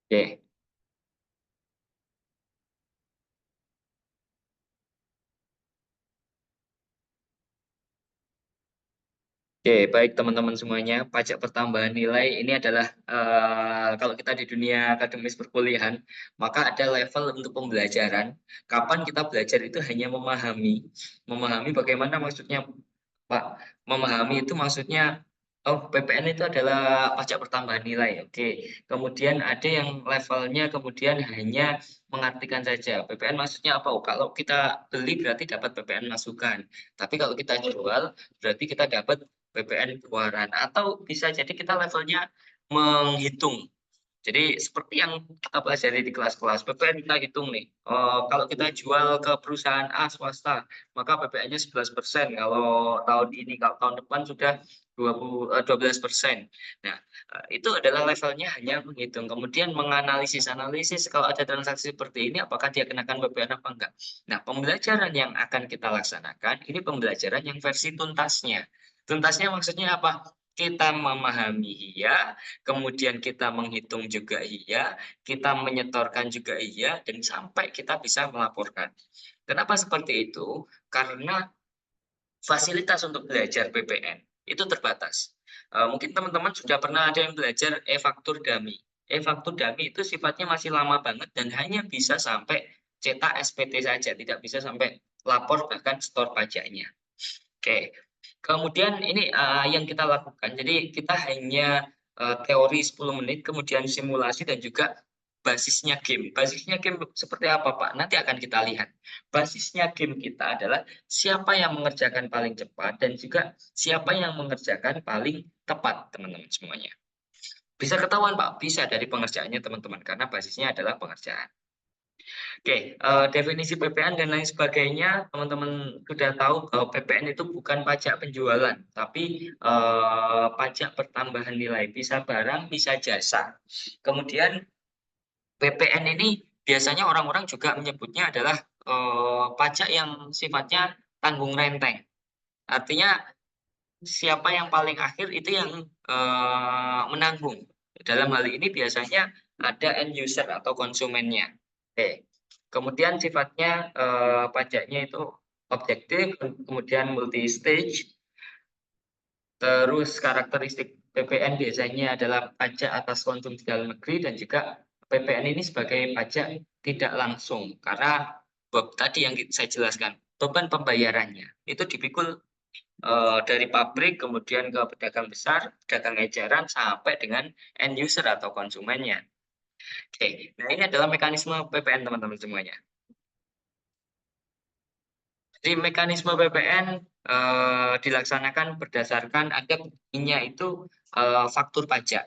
Oke. Oke, baik teman-teman semuanya, pajak pertambahan nilai ini adalah kalau kita di dunia akademis perkuliahan, maka ada level untuk pembelajaran. Kapan kita belajar itu hanya memahami bagaimana maksudnya, Pak. Memahami itu maksudnya, oh PPN itu adalah pajak pertambahan nilai, oke. Kemudian ada yang levelnya kemudian hanya mengartikan saja. PPN maksudnya apa? Oh, kalau kita beli berarti dapat PPN masukan. Tapi kalau kita jual berarti kita dapat PPN keluaran, atau bisa jadi kita levelnya menghitung. Jadi seperti yang kita pelajari di kelas-kelas, PPN kita hitung nih, kalau kita jual ke perusahaan A swasta, maka PPN-nya 11%, kalau tahun ini, kalau tahun depan sudah 12%. Nah, itu adalah levelnya hanya menghitung, kemudian menganalisis kalau ada transaksi seperti ini, apakah dia kenakan PPN apa enggak. Nah, pembelajaran yang akan kita laksanakan, ini pembelajaran yang versi tuntasnya. Tuntasnya maksudnya apa? Kita memahami iya, kemudian kita menghitung juga iya, kita menyetorkan juga iya, dan sampai kita bisa melaporkan. Kenapa seperti itu? Karena fasilitas untuk belajar PPN itu terbatas. Mungkin teman-teman sudah pernah ada yang belajar e-faktur dummy. E-faktur dummy itu sifatnya masih lama banget dan hanya bisa sampai cetak SPT saja, tidak bisa sampai lapor bahkan setor pajaknya. Oke, kemudian ini, yang kita lakukan, jadi kita hanya, teori 10 menit, kemudian simulasi dan juga basisnya game. Basisnya game seperti apa, Pak? Nanti akan kita lihat. Basisnya game kita adalah siapa yang mengerjakan paling cepat dan juga siapa yang mengerjakan paling tepat, teman-teman semuanya. Bisa ketahuan, Pak, bisa dari pengerjaannya teman-teman, karena basisnya adalah pengerjaan. Oke, definisi PPN dan lain sebagainya, teman-teman sudah tahu bahwa PPN itu bukan pajak penjualan, tapi pajak pertambahan nilai, bisa barang, bisa jasa. Kemudian PPN ini biasanya orang-orang juga menyebutnya adalah pajak yang sifatnya tanggung renteng. Artinya siapa yang paling akhir itu yang menanggung. Dalam hal ini biasanya ada end user atau konsumennya. Oke. Kemudian sifatnya, pajaknya itu objektif, kemudian multi stage, terus karakteristik PPN biasanya adalah pajak atas konsumsi dalam negeri dan juga PPN ini sebagai pajak tidak langsung karena tadi yang saya jelaskan, beban pembayarannya itu dipikul, dari pabrik kemudian ke pedagang besar, pedagang eceran sampai dengan end user atau konsumennya. Oke, nah ini adalah mekanisme PPN teman-teman semuanya. Jadi mekanisme PPN, dilaksanakan berdasarkan ada buktinya itu, faktur pajak.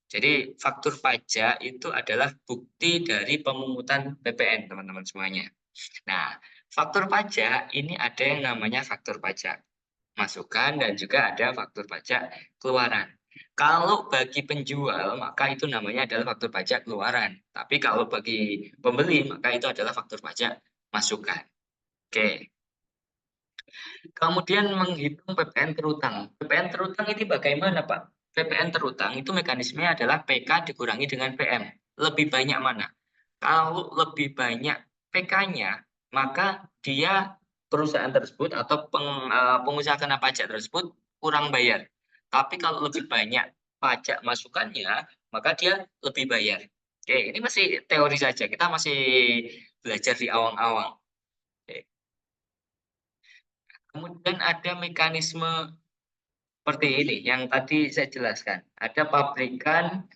Jadi faktur pajak itu adalah bukti dari pemungutan PPN teman-teman semuanya. Nah, faktur pajak ini ada yang namanya faktur pajak masukan dan juga ada faktur pajak keluaran. Kalau bagi penjual maka itu namanya adalah faktur pajak keluaran. Tapi kalau bagi pembeli maka itu adalah faktur pajak masukan. Oke. Kemudian menghitung PPN terutang. PPN terutang ini bagaimana, Pak? PPN terutang itu mekanismenya adalah PK dikurangi dengan PM. Lebih banyak mana? Kalau lebih banyak PK-nya, maka dia perusahaan tersebut atau pengusaha kena pajak tersebut kurang bayar. Tapi kalau lebih banyak pajak masukannya, maka dia lebih bayar. Oke, ini masih teori saja. Kita masih belajar di awang-awang. Oke. Kemudian ada mekanisme seperti ini yang tadi saya jelaskan. Ada pabrikan,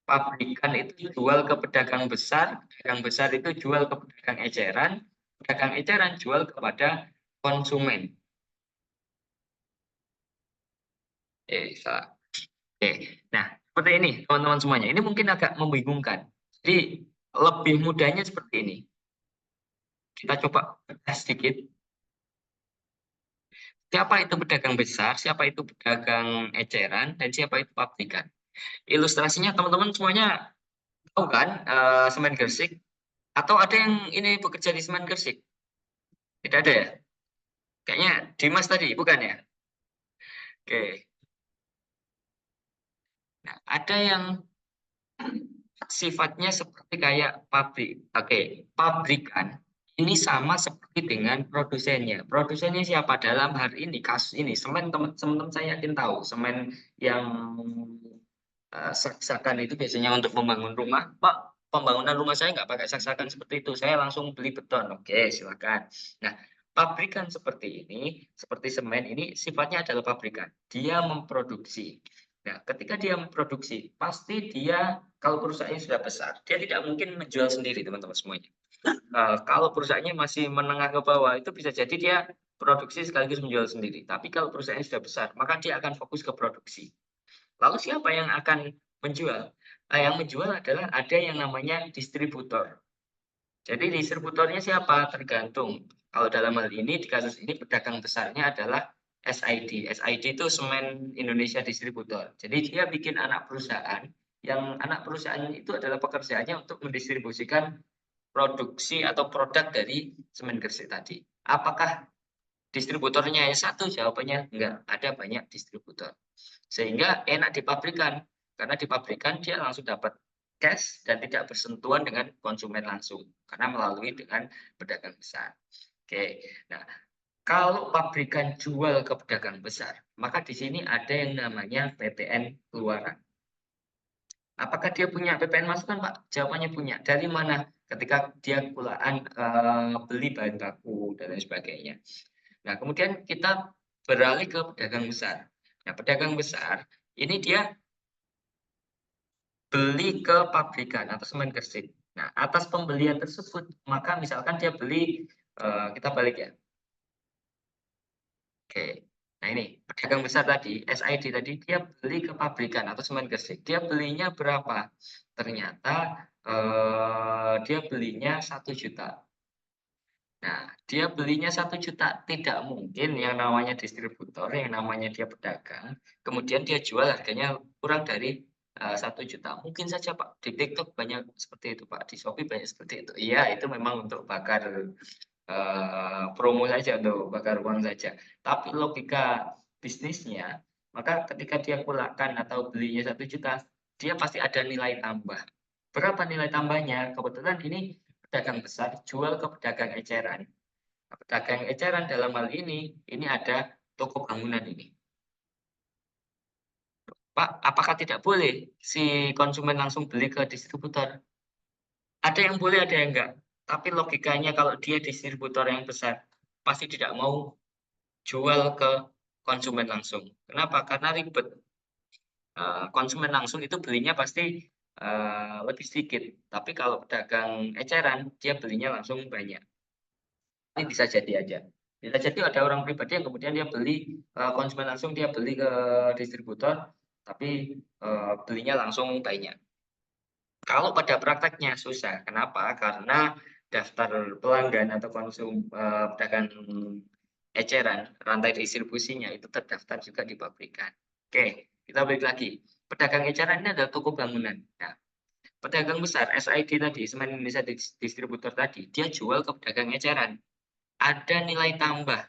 pabrikan itu jual ke pedagang besar itu jual ke pedagang eceran jual kepada konsumen. Salah. Oke. Nah, seperti ini teman-teman semuanya. Ini mungkin agak membingungkan. Jadi lebih mudahnya seperti ini. Kita coba bedah sedikit. Siapa itu pedagang besar, siapa itu pedagang eceran, dan siapa itu pabrikan. Ilustrasinya teman-teman semuanya tahu kan, semen Gresik? Atau ada yang ini bekerja di semen Gresik? Tidak ada ya? Kayaknya Dimas tadi, bukan ya? Oke. Nah, ada yang sifatnya seperti kayak pabrik. Oke, pabrikan ini sama seperti dengan produsennya. Produsennya siapa? Dalam hari ini, kasus ini, semen teman-teman saya yakin tahu, semen yang sak-sakan itu biasanya untuk membangun rumah. Pak, pembangunan rumah saya nggak pakai sak-sakan seperti itu, saya langsung beli beton. Oke, silakan. Nah, pabrikan seperti ini, seperti semen ini sifatnya adalah pabrikan. Dia memproduksi. Nah, ketika dia memproduksi, pasti dia kalau perusahaannya sudah besar, dia tidak mungkin menjual sendiri, teman-teman semuanya. Kalau perusahaannya masih menengah ke bawah, itu bisa jadi dia produksi sekaligus menjual sendiri. Tapi kalau perusahaannya sudah besar, maka dia akan fokus ke produksi. Lalu siapa yang akan menjual? Yang menjual adalah ada yang namanya distributor. Jadi distributornya siapa? Tergantung. Kalau dalam hal ini, di kasus ini pedagang besarnya adalah SID. SID itu Semen Indonesia Distributor. Jadi dia bikin anak perusahaan, yang anak perusahaan itu adalah pekerjaannya untuk mendistribusikan produksi atau produk dari semen Gresik tadi. Apakah distributornya yang satu? Jawabannya enggak, ada banyak distributor. Sehingga enak di pabrikan, karena di pabrikan dia langsung dapat cash dan tidak bersentuhan dengan konsumen langsung, karena melalui dengan pedagang besar. Oke, nah kalau pabrikan jual ke pedagang besar, maka di sini ada yang namanya PPN keluaran. Apakah dia punya PPN masukan, Pak? Jawabannya punya. Dari mana? Ketika dia kulaan beli bahan baku dan lain sebagainya. Nah, kemudian kita beralih ke pedagang besar. Nah, pedagang besar ini dia beli ke pabrikan atau semen Gresik. Nah, atas pembelian tersebut, maka misalkan dia beli, kita balik ya. Oke. Nah, ini pedagang besar tadi, SID tadi, dia beli ke pabrikan atau semen Gresik. Dia belinya berapa? Ternyata dia belinya 1 juta. Nah, dia belinya 1 juta, tidak mungkin yang namanya distributor, yang namanya dia pedagang, kemudian dia jual harganya kurang dari 1 juta. Mungkin saja Pak, di TikTok banyak seperti itu Pak, di Shopee banyak seperti itu. Iya, itu memang untuk bakar promo saja, untuk bakar uang saja. Tapi logika bisnisnya, maka ketika dia kulakan atau belinya 1 juta, dia pasti ada nilai tambah. Berapa nilai tambahnya? Kebetulan ini pedagang besar jual ke pedagang eceran. Nah, pedagang eceran dalam hal ini ada toko bangunan ini. Pak, apakah tidak boleh si konsumen langsung beli ke distributor? Ada yang boleh, ada yang enggak. Tapi logikanya kalau dia distributor yang besar, pasti tidak mau jual ke konsumen langsung. Kenapa? Karena ribet. Konsumen langsung itu belinya pasti lebih sedikit. Tapi kalau pedagang eceran, dia belinya langsung banyak. Ini bisa jadi aja. Bisa jadi ada orang pribadi yang kemudian dia beli, konsumen langsung dia beli ke distributor, tapi belinya langsung banyak. Kalau pada prakteknya susah. Kenapa? Karena daftar pelanggan atau pedagang eceran, rantai distribusinya itu terdaftar juga di pabrikan. Oke, kita balik lagi. Pedagang eceran ini adalah toko bangunan. Nah, pedagang besar SID tadi, Semen Indonesia Distributor tadi, dia jual ke pedagang eceran. Ada nilai tambah.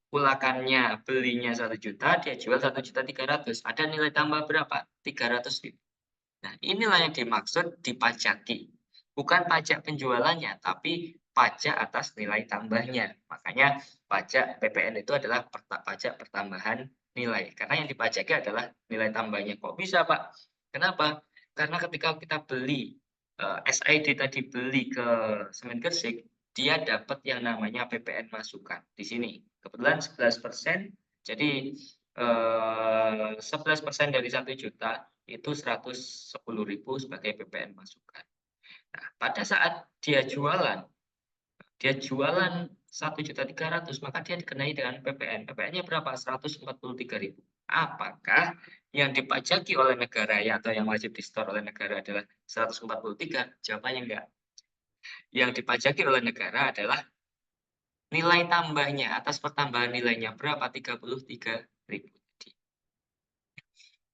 Kulakannya belinya 1 juta, dia jual 1.300.000. Ada nilai tambah berapa? 300.000. Nah, inilah yang dimaksud dipajaki. Bukan pajak penjualannya, tapi pajak atas nilai tambahnya. Makanya pajak PPN itu adalah pajak pertambahan nilai. Karena yang dipajaki adalah nilai tambahnya. Kok bisa, Pak? Kenapa? Karena ketika kita beli, SID tadi beli ke Semen Gresik, dia dapat yang namanya PPN masukan di sini. Kebetulan 11%, jadi 11% dari 1 juta itu 110.000 sebagai PPN masukan. Nah, pada saat dia jualan 1.300.000, maka dia dikenai dengan PPN. PPN-nya berapa? 143.000. Apakah yang dipajaki oleh negara ya atau yang wajib di-store oleh negara adalah 143? Jawabannya enggak. Yang dipajaki oleh negara adalah nilai tambahnya, atas pertambahan nilainya berapa? 33.000.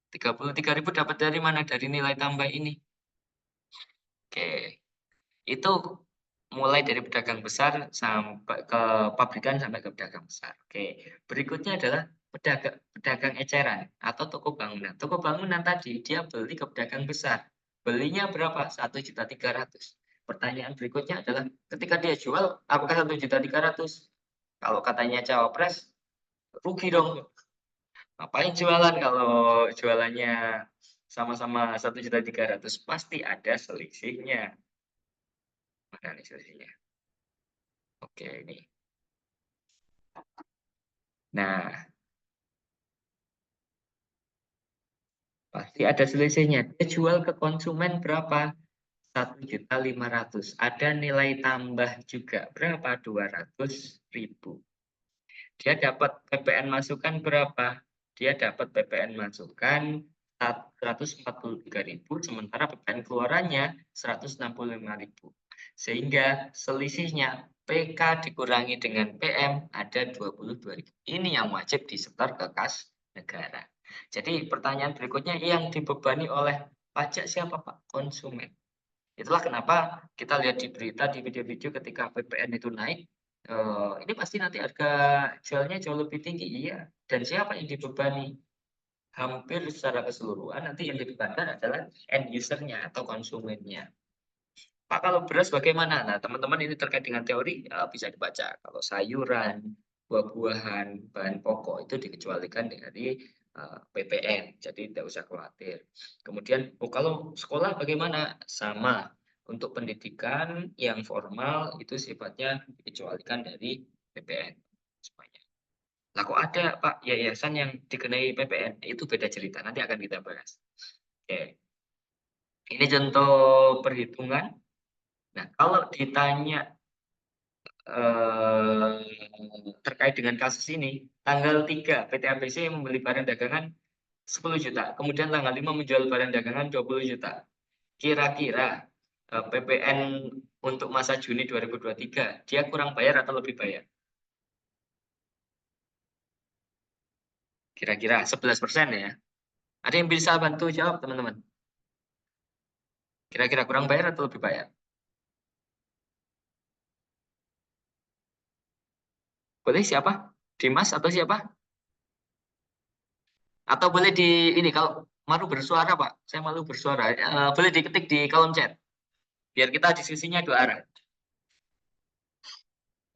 33.000 dapat dari mana? Dari nilai tambah ini. Oke, itu mulai dari pedagang besar sampai ke pabrikan sampai ke pedagang besar. Oke, berikutnya adalah pedagang pedagang eceran atau toko bangunan. Toko bangunan tadi dia beli ke pedagang besar. Belinya berapa? 1.300.000. Pertanyaan berikutnya adalah ketika dia jual, apakah 1.300.000? Kalau katanya cawapres, rugi dong. Ngapain jualan kalau jualannya sama-sama 1.300.000? Pasti ada selisihnya. Mana nih selisihnya? Oke, ini. Nah, pasti ada selisihnya. Dia jual ke konsumen berapa? 1.500.000. Ada nilai tambah juga. Berapa? 200.000. Dia dapat PPN masukan berapa? Dia dapat PPN masukan 143.000, sementara PPN keluarannya 165.000. Sehingga selisihnya PK dikurangi dengan PM ada 22.000. Ini yang wajib disetor ke kas negara. Jadi pertanyaan berikutnya, yang dibebani oleh pajak siapa, Pak? Konsumen. Itulah kenapa kita lihat di berita, di video-video ketika PPN itu naik, ini pasti nanti harga jualnya jauh lebih tinggi, iya. Dan siapa yang dibebani? Hampir secara keseluruhan nanti yang dibebankan adalah end user-nya atau konsumennya. Pak, kalau beras bagaimana? Nah, teman-teman ini terkait dengan teori bisa dibaca. Kalau sayuran, buah-buahan, bahan pokok itu dikecualikan dari PPN, jadi tidak usah khawatir. Kemudian, kalau sekolah bagaimana? Sama. Untuk pendidikan yang formal itu sifatnya dikecualikan dari PPN semuanya. Lah kok ada Pak yayasan yang dikenai PPN? Itu beda cerita, nanti akan kita bahas. Oke. Ini contoh perhitungan. Nah, kalau ditanya terkait dengan kasus ini, tanggal 3 PT ABC membeli barang dagangan 10 juta, kemudian tanggal 5 menjual barang dagangan 20 juta. Kira-kira PPN untuk masa Juni 2023, dia kurang bayar atau lebih bayar? Kira-kira 11% ya. Ada yang bisa bantu jawab, teman-teman? Kira-kira kurang bayar atau lebih bayar? Boleh siapa? Dimas atau siapa? Atau boleh di ini, kalau malu bersuara Pak, saya malu bersuara. Boleh diketik di kolom chat, biar kita diskusinya dua arah.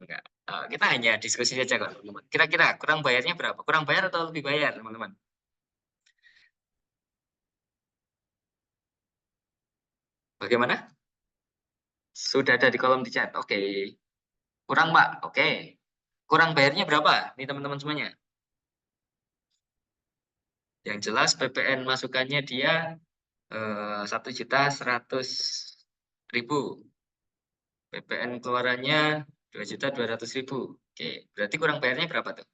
Enggak. Kita hanya diskusi saja kok, teman-teman. Kira-kira kurang bayarnya berapa? Kurang bayar atau lebih bayar, teman-teman? Bagaimana? Sudah ada di kolom di chat. Oke. Kurang, Pak. Oke. Kurang bayarnya berapa nih teman-teman semuanya? Yang jelas PPN masukannya dia 1.100.000. PPN keluarannya 2.200.000. Oke, berarti kurang bayarnya berapa tuh?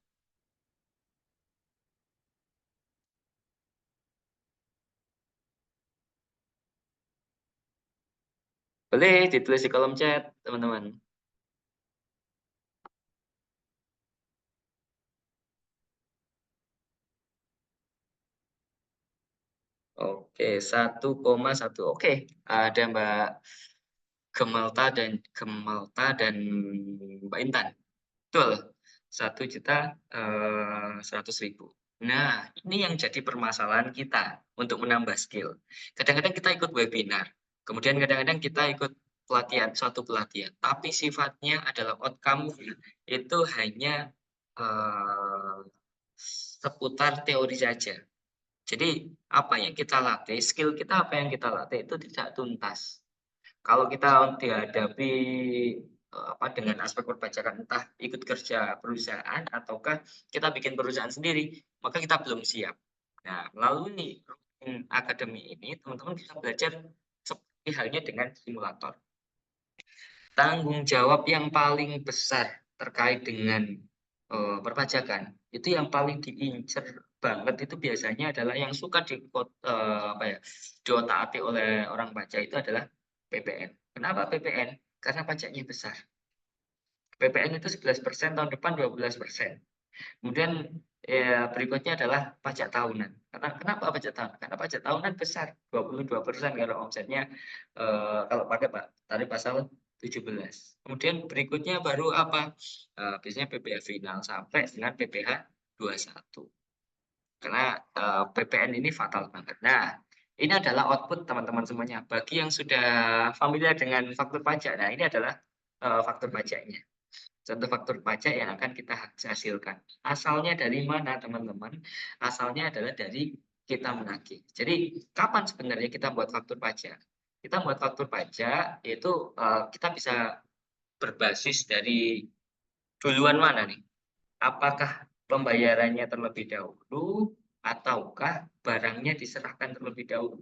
Boleh ditulis di kolom chat, teman-teman. Oke, 1,1. Oke, ada Mbak Gemalta dan Mbak Intan. Betul, 1.100.000. Nah, ini yang jadi permasalahan kita untuk menambah skill. Kadang-kadang kita ikut webinar, kemudian kadang-kadang kita ikut pelatihan, suatu pelatihan, tapi sifatnya adalah outcome itu hanya seputar teori saja. Jadi apa yang kita latih, skill kita apa yang kita latih itu tidak tuntas. Kalau kita dihadapi dengan aspek perpajakan, entah ikut kerja perusahaan ataukah kita bikin perusahaan sendiri, maka kita belum siap. Nah, melalui akademi ini teman-teman bisa belajar seperti halnya dengan simulator. Tanggung jawab yang paling besar terkait dengan perpajakan itu yang paling diincer banget itu biasanya adalah yang suka diotak-atik oleh orang pajak itu adalah PPN. Kenapa PPN? Karena pajaknya besar. PPN itu 11%, tahun depan 12%. Kemudian berikutnya adalah pajak tahunan. Kenapa pajak tahunan? Karena pajak tahunan besar, 22% kalau omsetnya kalau pakai tarif pasal 17. Kemudian berikutnya baru apa? Biasanya PPh final sampai dengan PPh 21. Karena PPN ini fatal banget. Nah, Ini adalah output teman-teman semuanya. Bagi yang sudah familiar dengan faktur pajak, nah ini adalah faktur pajaknya. Contoh faktur pajak yang akan kita hasilkan. Asalnya dari mana, teman-teman? Asalnya adalah dari kita menagih. Jadi, kapan sebenarnya kita buat faktur pajak? Kita buat faktur pajak itu kita bisa berbasis dari duluan mana nih? Apakah pembayarannya terlebih dahulu ataukah barangnya diserahkan terlebih dahulu?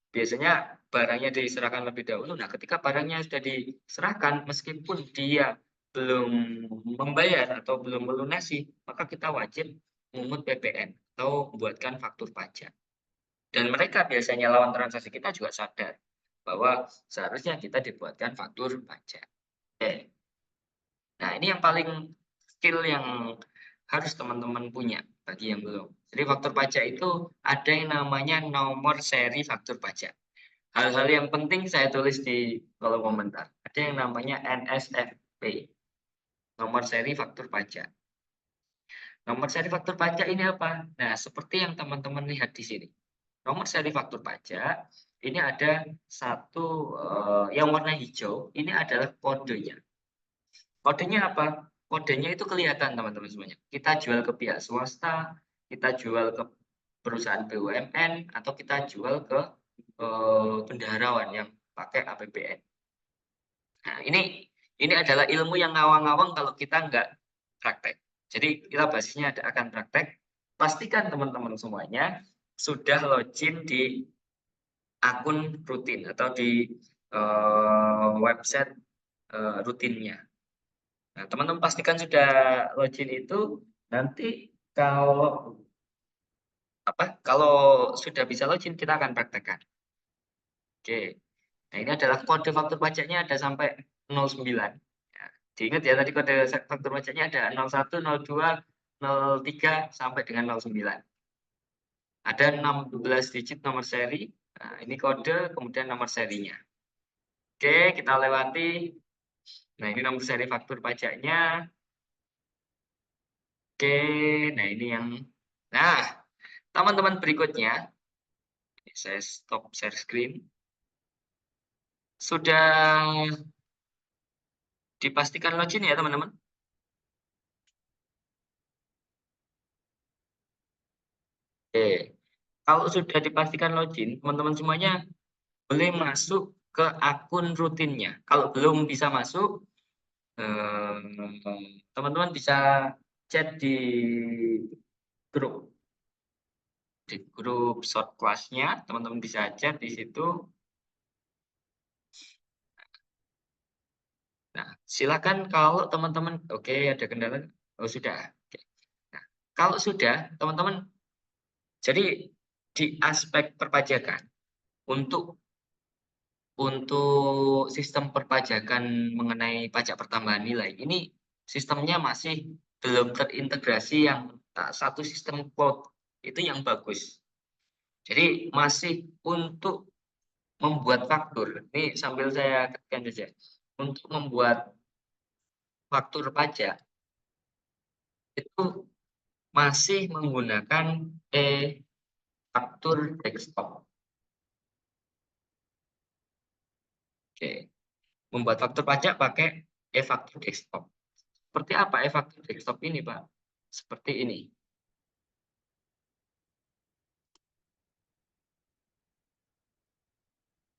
Biasanya barangnya diserahkan lebih dahulu. Nah, ketika barangnya sudah diserahkan, meskipun dia belum membayar atau belum melunasi, maka kita wajib memungut PPN atau membuatkan faktur pajak. Dan mereka biasanya lawan transaksi kita juga sadar bahwa seharusnya kita dibuatkan faktur pajak. Oke. Nah, ini yang paling skill yang harus teman-teman punya bagi yang belum. Jadi faktur pajak itu ada yang namanya nomor seri faktur pajak. Hal-hal yang penting saya tulis di kolom komentar. Ada yang namanya NSFP, nomor seri faktur pajak. Nomor seri faktur pajak ini apa? Nah, seperti yang teman-teman lihat di sini. Nomor seri faktur pajak ini ada satu yang warna hijau, ini adalah kodenya. Kodenya apa? Kodenya itu kelihatan teman-teman semuanya. Kita jual ke pihak swasta, kita jual ke perusahaan BUMN, atau kita jual ke bendaharawan yang pakai APBN. Nah, ini adalah ilmu yang ngawang-ngawang kalau kita nggak praktek. Jadi kita basisnya akan praktek. Pastikan teman-teman semuanya sudah login di akun rutin atau di website rutinnya. Nah, teman-teman pastikan sudah login itu, nanti kalau sudah bisa login kita akan praktekkan. Oke. Nah, ini adalah kode faktur pajaknya ada sampai 09. Ya, diingat ya tadi kode faktur pajaknya ada 01, 02, 03 sampai dengan 09. Ada 16 digit nomor seri. Nah, ini kode kemudian nomor serinya. Oke, kita lewati. Nah, ini nomor seri faktur pajaknya. Oke, nah ini yang teman-teman berikutnya, saya stop share screen. Sudah dipastikan login ya, teman-teman? Oke. Kalau sudah dipastikan login, teman-teman semuanya boleh masuk ke akun rutinnya. Kalau belum bisa masuk, teman-teman bisa chat grup di grup short class-nya, teman-teman bisa chat di situ. Nah, silakan kalau teman-teman oke ada kendala. Oh, sudah. Oke. Nah, kalau sudah, teman-teman, jadi di aspek perpajakan untuk sistem perpajakan mengenai pajak pertambahan nilai ini sistemnya masih belum terintegrasi yang satu sistem cloud itu yang bagus. Jadi masih untuk membuat faktur. Ini sambil saya ketikkan saja. Untuk membuat faktur pajak itu masih menggunakan e-faktur desktop. Oke. Membuat faktur pajak pakai e-faktur desktop. Seperti apa e-faktur desktop ini, Pak? Seperti ini.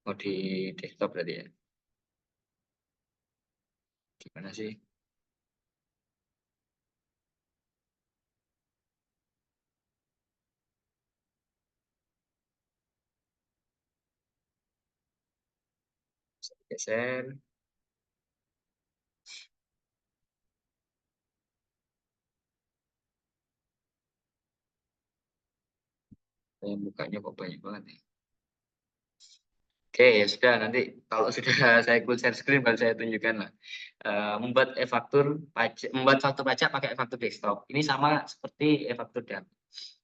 Oh, di desktop berarti ya. Gimana sih? Saya geser. Saya bukanya kok banyak banget nih. Oke, ya sudah, nanti kalau sudah saya full share screen baru saya tunjukkan lah. Membuat e-faktur pajak, membuat faktur pajak pakai e-faktur desktop. Ini sama seperti e-faktur dan.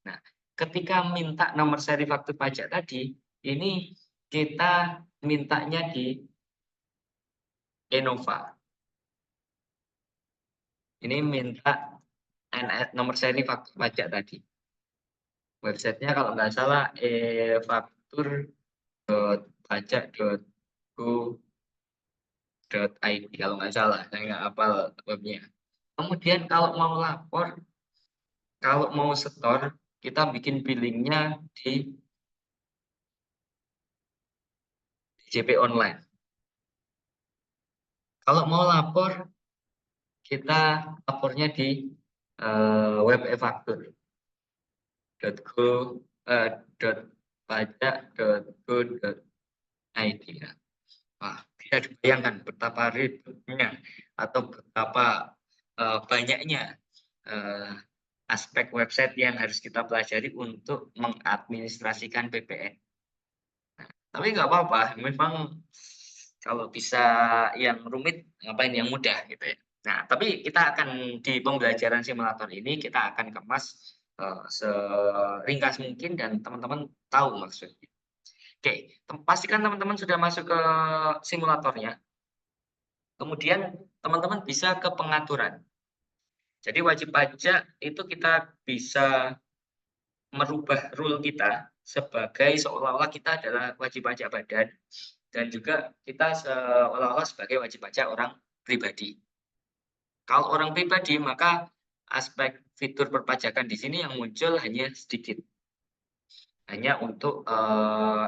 Nah, ketika minta nomor seri faktur pajak tadi, ini kita mintanya di Enova. Ini minta nomor seri faktur pajak tadi. Websitenya kalau nggak salah webefaktur.pajak.go.id kalau nggak salah, saya nggak hafal webnya. Kemudian kalau mau lapor, kalau mau setor, kita bikin billingnya di DJP online. Kalau mau lapor, kita lapornya di webefaktur.pajak.go.id ya. Wah, bisa dibayangkan betapa ribetnya atau betapa banyaknya aspek website yang harus kita pelajari untuk mengadministrasikan PPN. Nah, tapi nggak apa-apa, memang kalau bisa yang rumit, ngapain yang mudah gitu ya. Nah, tapi kita akan di pembelajaran simulator ini kita akan kemas seringkas mungkin dan teman-teman tahu maksudnya. Oke, pastikan teman-teman sudah masuk ke simulatornya. Kemudian teman-teman bisa ke pengaturan. Jadi wajib pajak itu kita bisa merubah rule kita sebagai seolah-olah kita adalah wajib pajak badan dan juga kita seolah-olah sebagai wajib pajak orang pribadi. Kalau orang pribadi maka aspek fitur perpajakan di sini yang muncul hanya sedikit. Hanya untuk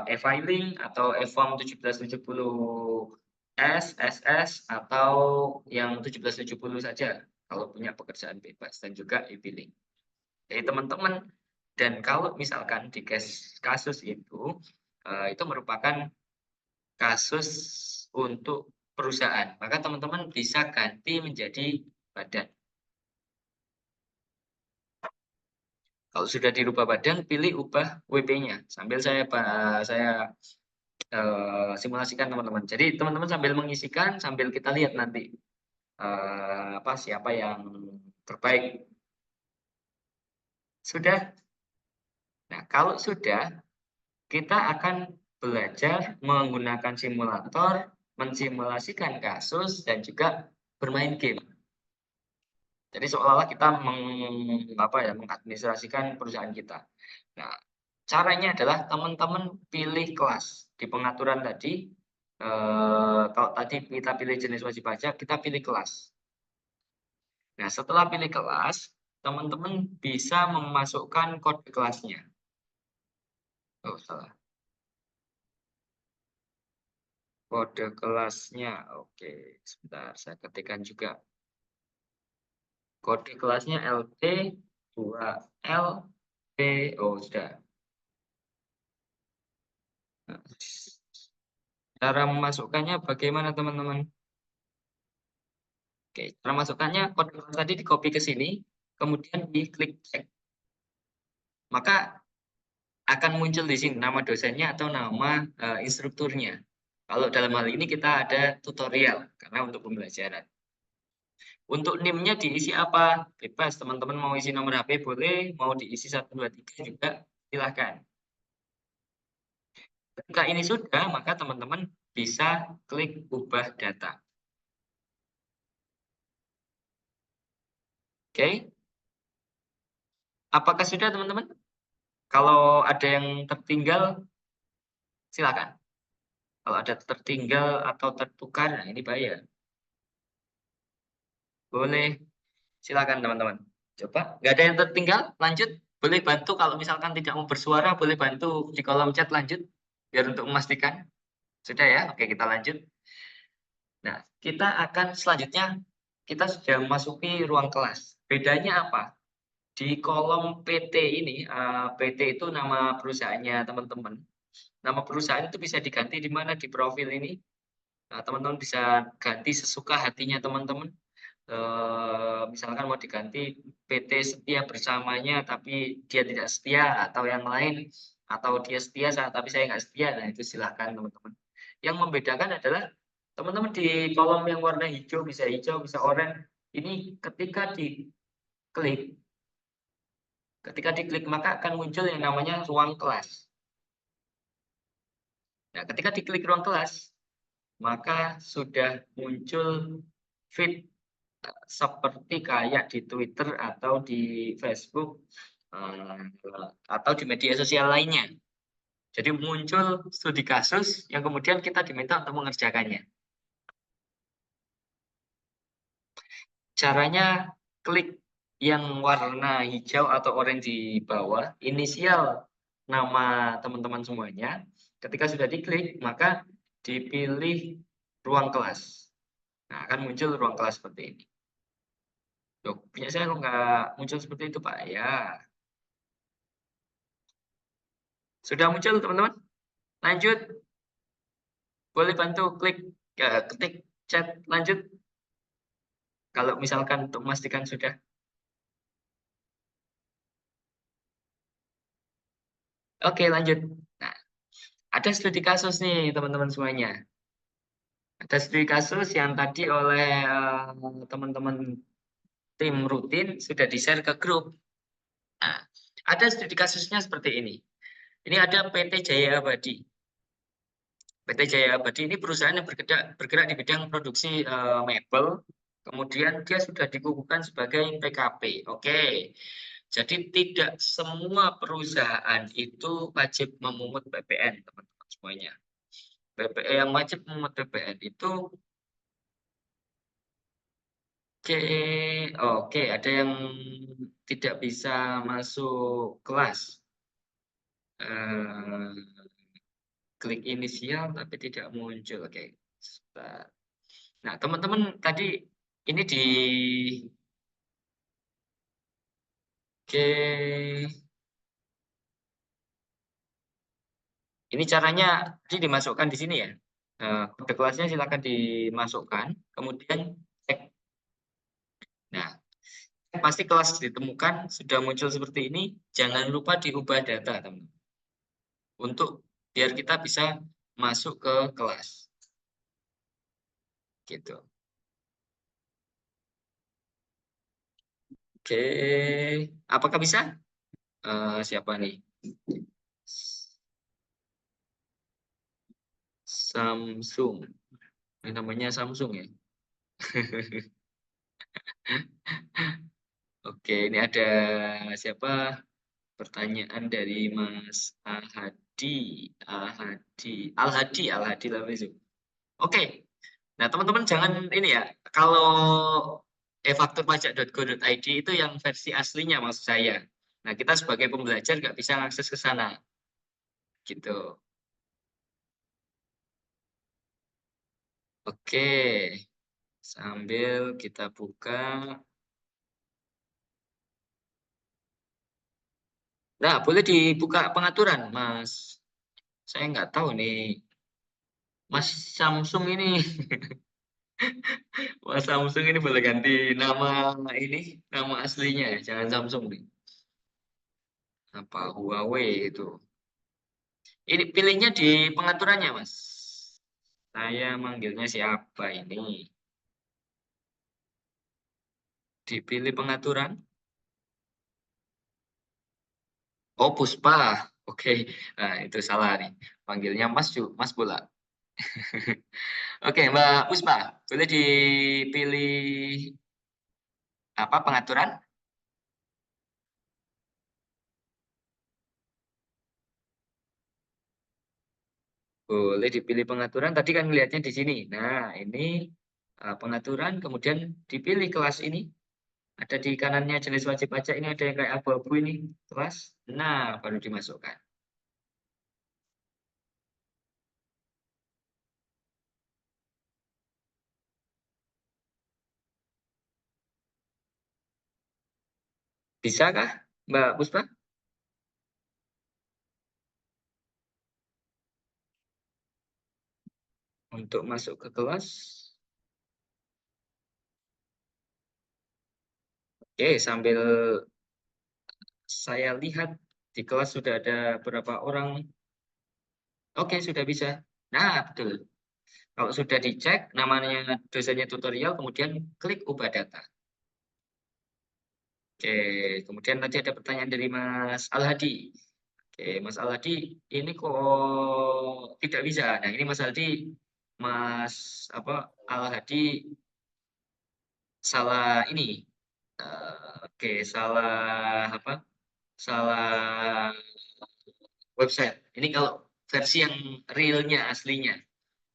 e-filing atau e-form 1770S, SS atau yang 1770 saja kalau punya pekerjaan bebas dan juga e-filing. Jadi teman-teman dan kalau misalkan di kasus itu merupakan kasus untuk perusahaan, maka teman-teman bisa ganti menjadi badan. Kalau sudah dirubah badan, pilih ubah WP-nya. Sambil saya simulasikan teman-teman. Jadi teman-teman sambil mengisikan, sambil kita lihat nanti siapa yang terbaik. Sudah? Nah, kalau sudah, kita akan belajar menggunakan simulator, mensimulasikan kasus, dan juga bermain game. Jadi seolah-olah kita mengadministrasikan perusahaan kita. Nah, caranya adalah teman-teman pilih kelas. Di pengaturan tadi, kalau tadi kita pilih jenis wajib pajak, kita pilih kelas. Nah, setelah pilih kelas, teman-teman bisa memasukkan kode kelasnya. Oh, salah. Kode kelasnya, oke. Sebentar, saya ketikkan juga. Kode kelasnya LT2LP. Oh, sudah. Nah, cara memasukkannya bagaimana, teman-teman? Oke, cara masukkannya kode kelas tadi di-copy ke sini, kemudian diklik cek. Maka akan muncul di sini nama dosennya atau nama instrukturnya. Kalau dalam hal ini kita ada tutorial, karena untuk pembelajaran. Untuk NIM-nya diisi apa? Bebas, teman-teman mau isi nomor HP boleh, mau diisi 123 juga silahkan. Ketika ini sudah, maka teman-teman bisa klik ubah data. Oke? Apakah sudah, teman-teman? Kalau ada yang tertinggal, silakan. Kalau ada tertinggal atau tertukar, nah ini bahaya. Boleh, silakan teman-teman. Coba, nggak ada yang tertinggal, lanjut. Boleh bantu kalau misalkan tidak mau bersuara, boleh bantu di kolom chat lanjut, biar untuk memastikan. Sudah ya, oke kita lanjut. Nah, kita akan selanjutnya, kita sudah memasuki ruang kelas. Bedanya apa? Di kolom PT ini, PT itu nama perusahaannya teman-teman. Nama perusahaan itu bisa diganti di mana di profil ini. Teman-teman bisa ganti sesuka hatinya teman-teman. Misalkan mau diganti PT setia bersamanya tapi dia tidak setia atau yang lain atau dia setia tapi saya nggak setia, nah itu silahkan teman-teman. Yang membedakan adalah teman-teman di kolom yang warna hijau bisa oranye ini ketika diklik maka akan muncul yang namanya ruang kelas. Nah, ketika diklik ruang kelas maka sudah muncul feed seperti kayak di Twitter atau di Facebook atau di media sosial lainnya. Jadi muncul studi kasus yang kemudian kita diminta untuk mengerjakannya. Caranya klik yang warna hijau atau oranye di bawah, inisial nama teman-teman semuanya. Ketika sudah diklik, maka dipilih ruang kelas. Nah, akan muncul ruang kelas seperti ini. Loh, punya saya kok nggak muncul seperti itu, Pak? Ya, sudah muncul, teman-teman. Lanjut, boleh bantu klik, ketik chat lanjut. Kalau misalkan untuk memastikan sudah. Oke, lanjut. Nah, ada studi kasus nih, teman-teman semuanya. Ada studi kasus yang tadi oleh teman-teman tim rutin sudah di-share ke grup. Nah, ada studi kasusnya seperti ini. Ini ada PT Jaya Abadi. PT Jaya Abadi ini perusahaan yang bergerak di bidang produksi mebel. Kemudian dia sudah dikukuhkan sebagai PKP. Oke. Jadi tidak semua perusahaan itu wajib memungut PPN, teman-teman semuanya. PPN yang wajib memungut PPN itu oke, oke, ada yang tidak bisa masuk kelas. Eh, klik inisial tapi tidak muncul. Oke. Sebentar. Nah, teman-teman tadi ini di oke. Ini caranya tadi dimasukkan di sini ya. Kode kelasnya silakan dimasukkan, kemudian cek. Nah, pasti kelas ditemukan sudah muncul seperti ini. Jangan lupa diubah data, teman-teman. Untuk biar kita bisa masuk ke kelas. Gitu. Oke, apakah bisa? Siapa nih? Samsung. Ini namanya Samsung ya. Oke, ini ada siapa? Pertanyaan dari Mas Ahadi. Ahadi. Al-Hadi. Al-Hadi Lamizu. Oke. Nah, teman-teman jangan ini ya. Kalau e-fakturpajak.go.id itu yang versi aslinya maksud saya. Nah, kita sebagai pembelajar nggak bisa akses ke sana. Gitu. Oke. Sambil kita buka. Nah, boleh dibuka pengaturan, Mas. Saya nggak tahu nih. Mas Samsung ini. Mas Samsung ini boleh ganti nama ini, nama aslinya ya. Jangan Samsung nih. Apa Huawei itu. Ini pilihnya di pengaturannya, Mas. Saya manggilnya siapa ini? Dipilih pengaturan. Oh, Puspa. Oke. Nah, itu salah nih. Panggilnya Mas Mas pula. Oke, Mbak Puspa. Boleh dipilih apa pengaturan? Boleh dipilih pengaturan. Tadi kan melihatnya di sini. Nah, ini pengaturan. Kemudian dipilih kelas ini. Ada di kanannya jenis wajib pajak. Ini ada yang kayak abu-abu ini. Kelas. Nah, baru dimasukkan. Bisakah, Mbak Puspa? Untuk masuk ke kelas. Oke, sambil saya lihat di kelas sudah ada berapa orang. Oke, sudah bisa. Nah, betul. Kalau sudah dicek, namanya dosennya tutorial, kemudian klik ubah data. Oke, kemudian tadi ada pertanyaan dari Mas Alhadi. Oke, Mas Alhadi, ini kok tidak bisa. Nah, ini Mas Aldi, Mas apa Alhadi salah ini. Oke, salah apa? Salah website. Ini kalau versi yang realnya aslinya.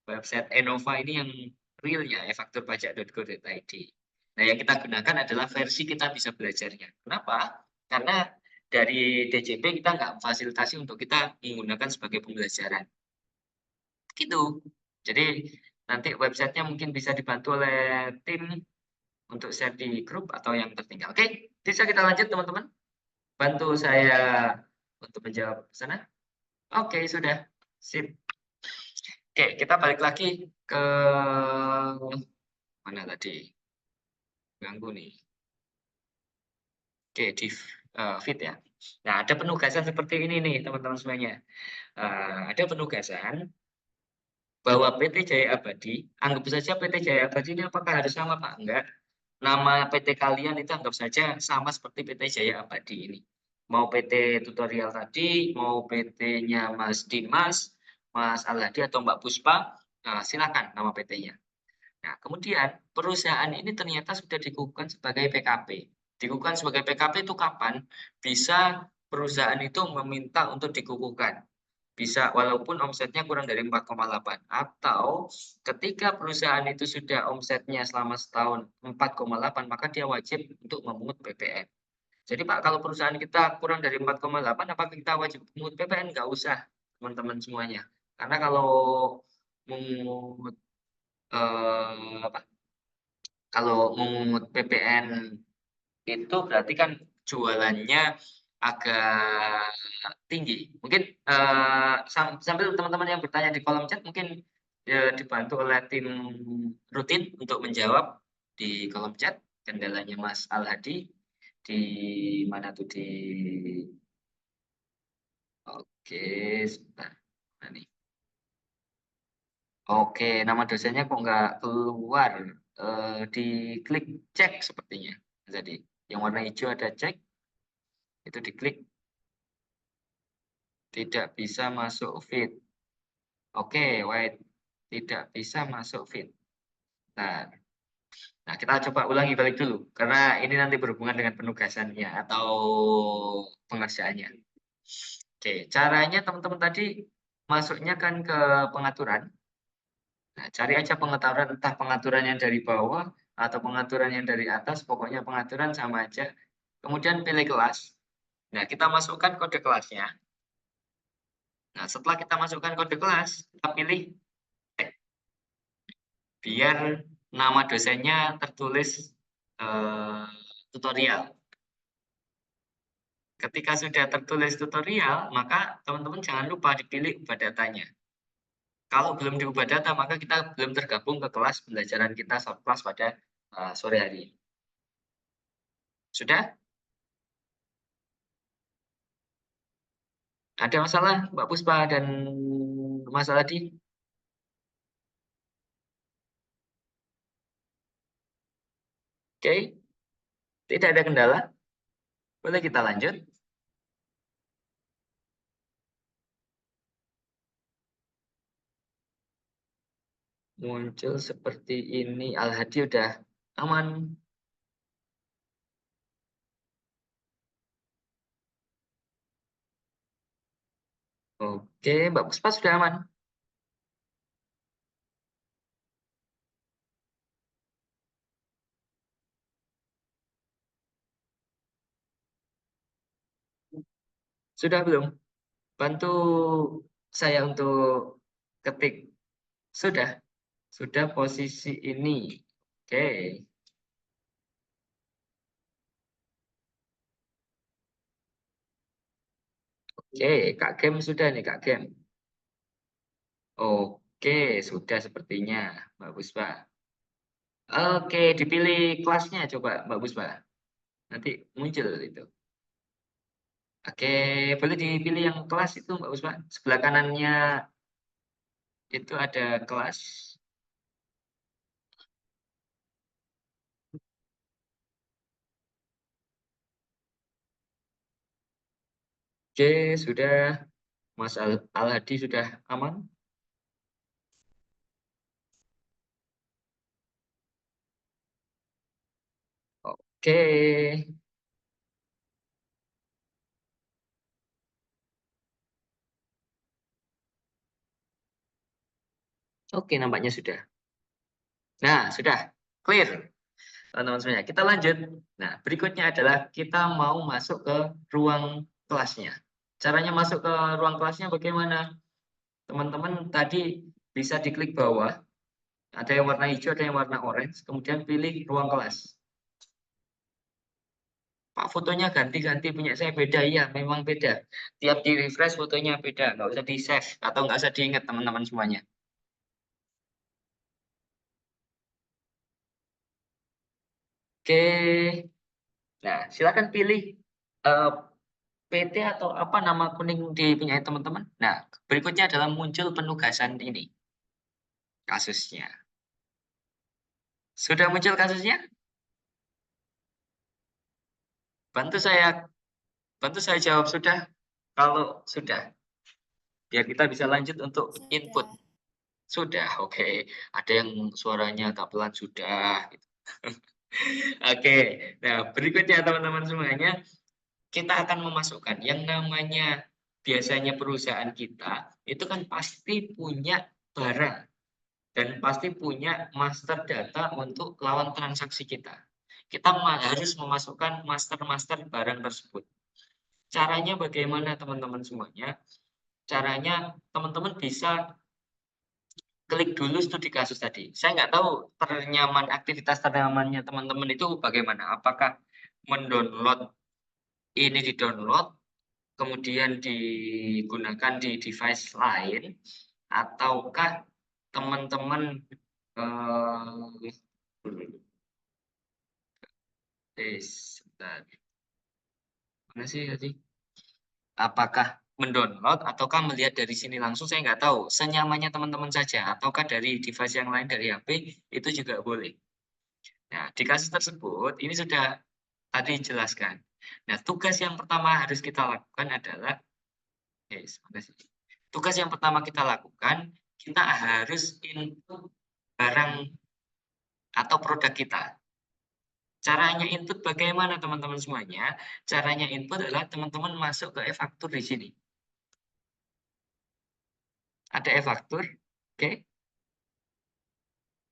Website Enova ini yang realnya efakturpajak.go.id. Nah, yang kita gunakan adalah versi kita bisa belajarnya. Kenapa? Karena dari DJP kita nggak fasilitasi untuk kita menggunakan sebagai pembelajaran. Gitu. Jadi nanti websitenya mungkin bisa dibantu oleh tim untuk share di grup atau yang tertinggal. Oke, bisa kita lanjut teman-teman. Bantu saya untuk menjawab sana. Oke, sudah. Sip. Oke, kita balik lagi ke mana tadi? Ganggu nih. Oke, di fit ya. Nah, ada penugasan seperti ini nih, teman-teman semuanya. Ada penugasan bahwa PT Jaya Abadi, anggap saja PT Jaya Abadi ini apakah harus sama, Pak? Enggak. Nama PT kalian itu anggap saja sama seperti PT Jaya Abadi ini. Mau PT tutorial tadi, mau PT-nya Mas Dimas, Mas Alhadi atau Mbak Puspa, silakan nama PT-nya. Nah, kemudian perusahaan ini ternyata sudah dikukuhkan sebagai PKP. Dikukuhkan sebagai PKP itu kapan? Bisa perusahaan itu meminta untuk dikukuhkan. Bisa walaupun omsetnya kurang dari 4,8 atau ketika perusahaan itu sudah omsetnya selama setahun 4,8 maka dia wajib untuk memungut PPN. Jadi Pak, kalau perusahaan kita kurang dari 4,8 apakah kita wajib memungut PPN? Nggak usah, teman-teman semuanya. Karena kalau memungut apa, kalau memungut PPN itu berarti kan jualannya agak tinggi. Mungkin sambil teman-teman yang bertanya di kolom chat mungkin dibantu oleh tim rutin untuk menjawab di kolom chat kendalanya Mas Al Hadi di mana tuh di oke sebentar. Nah, nih. Oke, nama dosennya kok nggak keluar. Diklik cek sepertinya. Jadi yang warna hijau ada cek, itu diklik tidak bisa masuk feed. Oke, wait, tidak bisa masuk feed. Nah, nah kita coba ulangi balik dulu karena ini nanti berhubungan dengan penugasannya atau pengerjaannya. Oke, caranya teman-teman tadi masuknya kan ke pengaturan. Nah, cari aja pengaturan, entah pengaturan yang dari bawah atau pengaturan yang dari atas, pokoknya pengaturan sama aja. Kemudian pilih kelas. Nah, kita masukkan kode kelasnya. Nah, setelah kita masukkan kode kelas, kita pilih biar nama dosennya tertulis eh, tutorial. Ketika sudah tertulis tutorial, maka teman-teman jangan lupa dipilih ubah datanya. Kalau belum diubah data, maka kita belum tergabung ke kelas pembelajaran kita kelas pada sore hari ini. Sudah? Ada masalah, Mbak Puspa dan Mas Aladi? Oke, tidak ada kendala. Boleh kita lanjut. Muncul seperti ini. Al-Hadi udah aman. Oke, Mbak Puspa sudah aman. Sudah belum? Bantu saya untuk ketik. Sudah. Sudah posisi ini. Oke. Oke, Kak Gem sudah nih, Kak Gem. Oke, sudah sepertinya, Mbak Puspa. Oke, dipilih kelasnya coba, Mbak Puspa. Nanti muncul itu. Oke, boleh dipilih yang kelas itu, Mbak Puspa. Sebelah kanannya itu ada kelas. Oke, sudah. Mas Al-Hadi sudah aman. Oke. Oke, nampaknya sudah. Nah, sudah clear, teman-teman semuanya. Kita lanjut. Nah, berikutnya adalah kita mau masuk ke ruang kelasnya. Caranya masuk ke ruang kelasnya bagaimana? Teman-teman tadi bisa diklik bawah, ada yang warna hijau, ada yang warna orange, kemudian pilih ruang kelas. Pak, fotonya ganti-ganti, punya saya beda. Iya, memang beda. Tiap di refresh fotonya beda, nggak usah di save atau nggak usah diingat teman-teman semuanya. Oke, nah silakan pilih eh, PT atau apa nama kuning di punya teman-teman. Nah, berikutnya adalah muncul penugasan ini, kasusnya. Sudah muncul kasusnya? Bantu saya, bantu saya jawab sudah. Kalau sudah, biar kita bisa lanjut untuk input. Sudah. Sudah, oke. Ada yang suaranya agak pelan, sudah. Gitu. Oke, nah berikutnya teman-teman semuanya, kita akan memasukkan yang namanya biasanya perusahaan kita itu kan pasti punya barang dan pasti punya master data untuk lawan transaksi kita. Kita harus memasukkan master-master barang tersebut. Caranya bagaimana teman-teman semuanya? Caranya teman-teman bisa klik dulu studi kasus tadi. Saya nggak tahu aktivitas ternyamannya teman-teman itu bagaimana. Apakah mendownload ini di-download, kemudian digunakan di device lain, ataukah teman-teman sebentar, mana sih tadi? Apakah mendownload ataukah melihat dari sini langsung, saya nggak tahu. Senyamannya teman-teman saja, ataukah dari device yang lain dari HP, itu juga boleh. Nah, di kasus tersebut, ini sudah tadi jelaskan. Nah, tugas yang pertama harus kita lakukan adalah, mana sih? Tugas yang pertama kita lakukan, kita harus input barang atau produk kita. Caranya input bagaimana teman-teman semuanya? Caranya input adalah teman-teman masuk ke e-faktur di sini. Ada e-faktur, oke.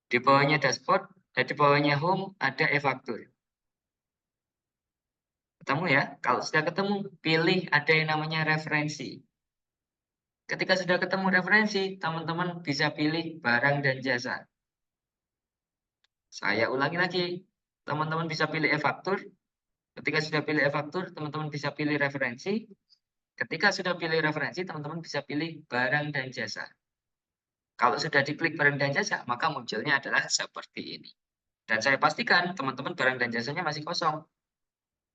Di bawahnya dashboard, dan di bawahnya home ada e-faktur. Ketemu ya? Kalau sudah ketemu, pilih ada yang namanya referensi. Ketika sudah ketemu referensi, teman-teman bisa pilih barang dan jasa. Saya ulangi lagi, teman-teman bisa pilih e-faktur. Ketika sudah pilih e-faktur, teman-teman bisa pilih referensi. Ketika sudah pilih referensi, teman-teman bisa pilih barang dan jasa. Kalau sudah diklik barang dan jasa, maka munculnya adalah seperti ini. Dan saya pastikan teman-teman barang dan jasanya masih kosong,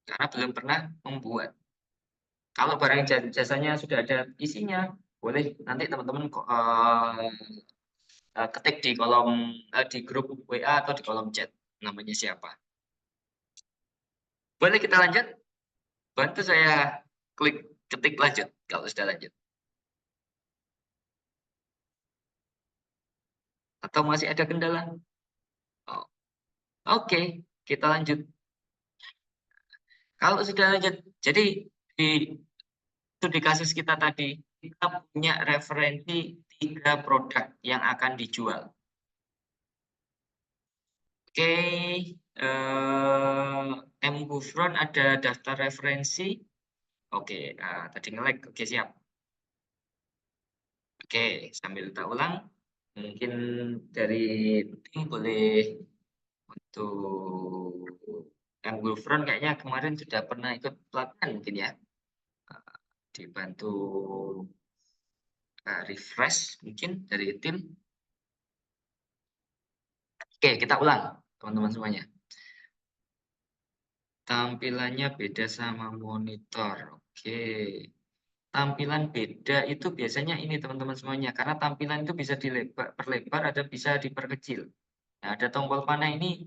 karena belum pernah membuat. Kalau barang jasanya sudah ada isinya, boleh nanti teman-teman ketik di kolom di grup WA atau di kolom chat namanya siapa. Boleh kita lanjut? Bantu saya klik ketik lanjut kalau sudah lanjut. Atau masih ada kendala? Oh, oke, kita lanjut. Kalau sudah lanjut, jadi di studi kasus kita tadi, kita punya referensi 3 produk yang akan dijual. Oke, mGovron ada daftar referensi. Oke, tadi nge-lag. Oke, siap. Oke, sambil kita ulang, mungkin dari tim boleh untuk mGovron kayaknya kemarin sudah pernah ikut pelatihan mungkin ya. Dibantu refresh mungkin dari tim. Oke, kita ulang teman-teman semuanya. Tampilannya beda sama monitor. Oke. Tampilan beda itu biasanya ini teman-teman semuanya. Karena tampilan itu bisa diperlebar, ada bisa diperkecil. Nah, ada tombol panah ini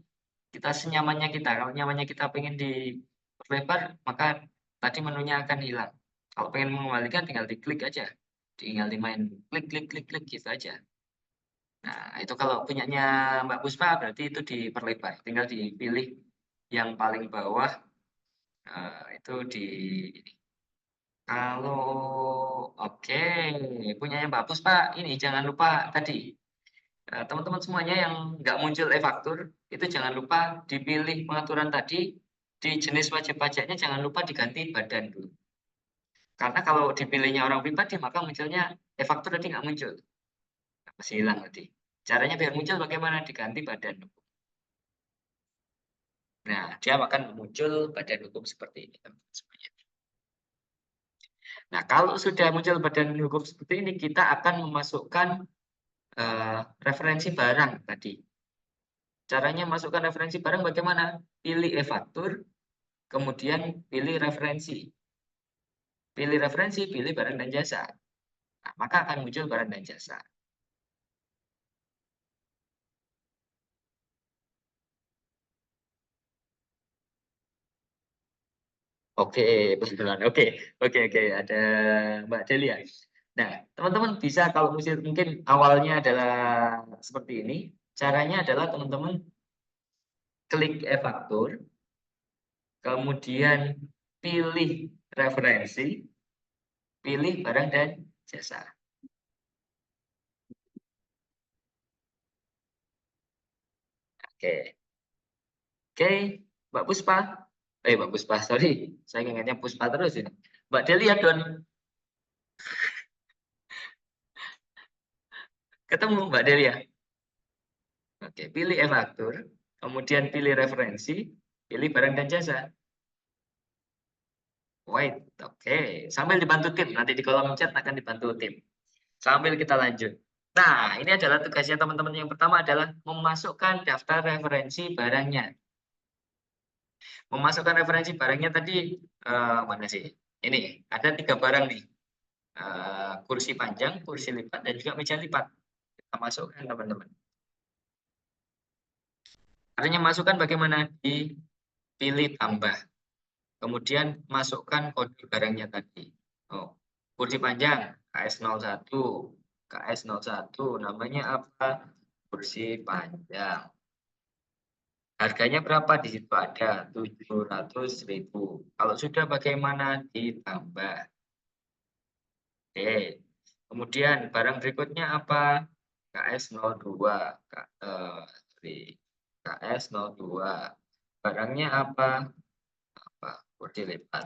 kita senyamannya kita. Kalau nyamannya kita pengen diperlebar, maka tadi menunya akan hilang. Kalau pengen mengembalikan tinggal diklik aja. Tinggal dimain klik klik klik klik gitu aja. Nah, itu kalau punyanya Mbak Puspa berarti itu diperlebar. Tinggal dipilih yang paling bawah, itu di ini. Kalau oke, punyanya Mbak Puspa ini jangan lupa tadi Teman-teman semuanya yang nggak muncul e-faktur, itu jangan lupa dipilih pengaturan tadi, di jenis wajib pajaknya jangan lupa diganti badan dulu. Karena kalau dipilihnya orang pribadi, maka munculnya e-faktur tadi nggak muncul. Masih hilang tadi. Caranya biar muncul bagaimana? Diganti badan hukum. Nah, dia akan muncul badan hukum seperti ini, teman-teman semuanya. Nah, kalau sudah muncul badan hukum seperti ini, kita akan memasukkan referensi barang tadi. Caranya masukkan referensi barang bagaimana? Pilih e-faktur, kemudian pilih referensi. Pilih referensi, pilih barang dan jasa. Nah, maka akan muncul barang dan jasa. Oke, betulan. Oke. Ada Mbak Delia. Nah, teman-teman bisa kalau mungkin awalnya adalah seperti ini. Caranya adalah teman-teman klik e-faktur, kemudian pilih referensi, pilih barang dan jasa. Oke. Oke, Mbak Puspa. Mbak Puspa, sorry. Saya ingatnya Puspa terus ini. Mbak Delia, Don. Ketemu Mbak Delia. Oke, pilih e-faktur, kemudian pilih referensi, pilih barang dan jasa. Wait, oke. Sambil dibantu tim, nanti di kolom chat akan dibantu tim. Sambil kita lanjut. Nah, ini adalah tugasnya teman-teman. Yang pertama adalah memasukkan daftar referensi barangnya. Memasukkan referensi barangnya tadi, mana sih? Ini, ada 3 barang nih. Kursi panjang, kursi lipat, dan juga meja lipat. Kita masukkan, teman-teman. Caranya masukkan bagaimana? Dipilih tambah. Kemudian masukkan kode barangnya tadi. Oh, kursi panjang, KS01. KS01, namanya apa? Kursi panjang. Harganya berapa? Di situ ada 700.000. Kalau sudah bagaimana? Ditambah. Oke. Kemudian barang berikutnya apa? KS02. KS02. Barangnya apa? Kursi lipat.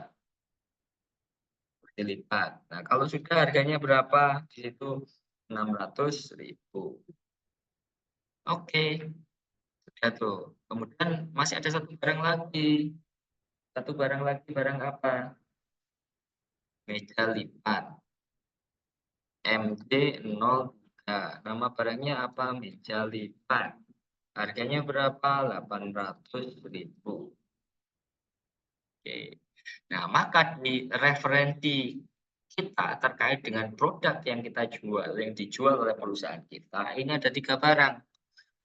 Kursi lipat. Nah, kalau sudah harganya berapa? Di situ 600.000. Oke, sudah tuh. Kemudian masih ada satu barang lagi. Satu barang lagi, barang apa? Meja lipat. MD03. Nama barangnya apa? Meja lipat. Harganya berapa? 800.000. Oke. Nah, maka di referensi kita terkait dengan produk yang kita jual, yang dijual oleh perusahaan kita, ini ada 3 barang.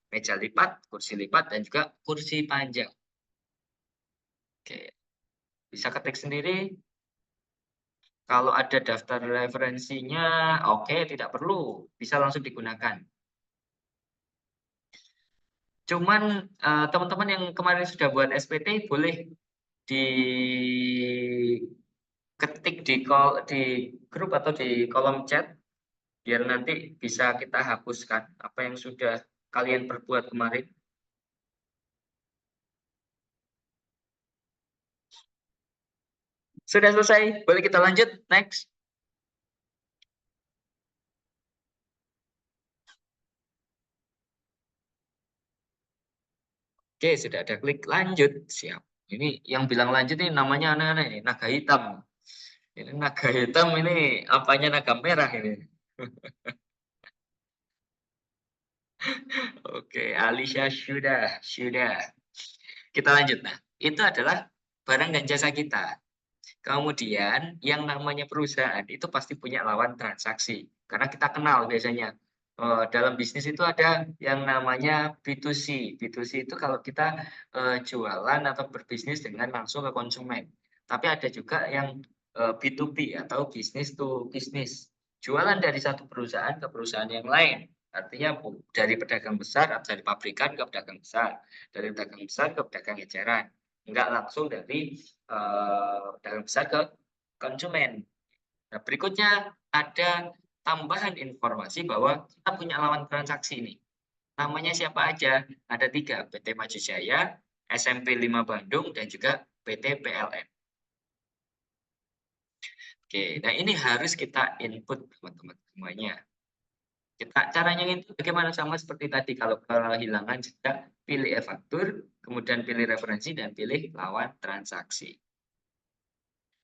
Meja lipat, kursi lipat, dan juga kursi panjang. Oke. Bisa ketik sendiri. Kalau ada daftar referensinya, oke, tidak perlu. Bisa langsung digunakan. Cuman teman-teman yang kemarin sudah buat SPT, boleh diketik di grup atau di kolom chat, biar nanti bisa kita hapuskan apa yang sudah kalian perbuat kemarin. Sudah selesai, boleh kita lanjut, next. Oke, sudah ada klik lanjut, siap. Ini yang bilang lanjut ini namanya aneh-aneh, naga hitam. Ini naga hitam, ini apanya naga merah ini. Oke, Alicia sudah. Kita lanjut. Nah, itu adalah barang dan jasa kita. Kemudian yang namanya perusahaan itu pasti punya lawan transaksi. Karena kita kenal biasanya. Dalam bisnis itu ada yang namanya B2C. B2C itu kalau kita jualan atau berbisnis dengan langsung ke konsumen. Tapi ada juga yang B2B atau business to business. Jualan dari satu perusahaan ke perusahaan yang lain. Artinya dari pedagang besar atau dari pabrikan ke pedagang besar. Dari pedagang besar ke pedagang eceran. Enggak langsung dari pedagang besar ke konsumen. Nah, berikutnya ada tambahan informasi bahwa kita punya lawan transaksi ini. namanya siapa aja? Ada 3, PT Maju Jaya, SMP 5 Bandung, dan juga PT PLN. Oke, nah ini harus kita input teman-teman semuanya. Caranya input bagaimana? Sama seperti tadi, kalau kehilangan jejak, pilih e-faktur, kemudian pilih referensi, dan pilih lawan transaksi.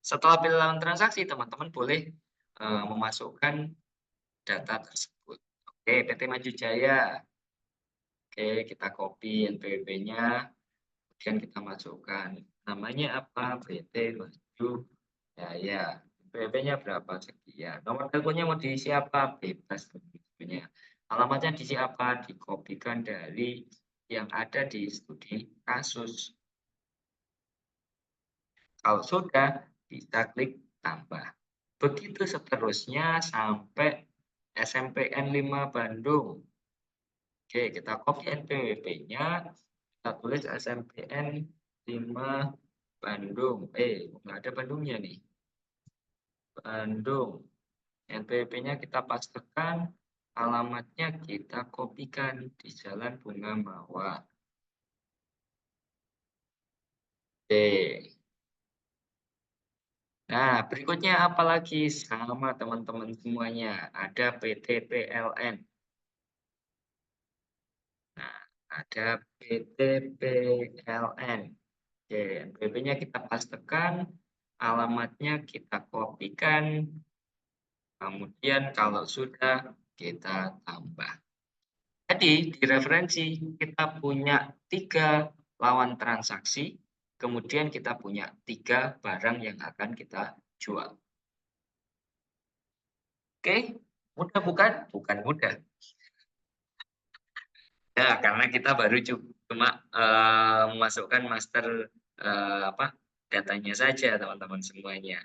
Setelah pilih lawan transaksi, teman-teman boleh memasukkan data tersebut. Oke, PT Maju Jaya. Oke, kita copy NPWP-nya, kemudian kita masukkan. Namanya apa? PT Maju Jaya. NPWP-nya berapa? Sekian. Nomor teleponnya mau diisi apa? Bebas tentunya. Alamatnya diisi apa? Dikopikan dari yang ada di studi kasus. Kalau sudah, bisa klik tambah. Begitu seterusnya sampai SMPN 5 Bandung. Oke, kita copy NPWP-nya, kita tulis SMPN 5 Bandung. Nggak ada Bandungnya nih. Bandung. NPWP-nya kita pastekan, alamatnya kita kopikan di Jalan Bunga Mawar. Oke. Nah, berikutnya apa lagi? Sama teman-teman semuanya. Ada PT PLN. Nah, ada PT PLN. Oke, NPWP-nya kita pastekan, alamatnya kita kopikan, kemudian kalau sudah kita tambah. Jadi di referensi kita punya 3 lawan transaksi, kemudian kita punya 3 barang yang akan kita jual. Oke, mudah bukan? Bukan mudah. Ya, karena kita baru cuma memasukkan master datanya saja, teman-teman semuanya.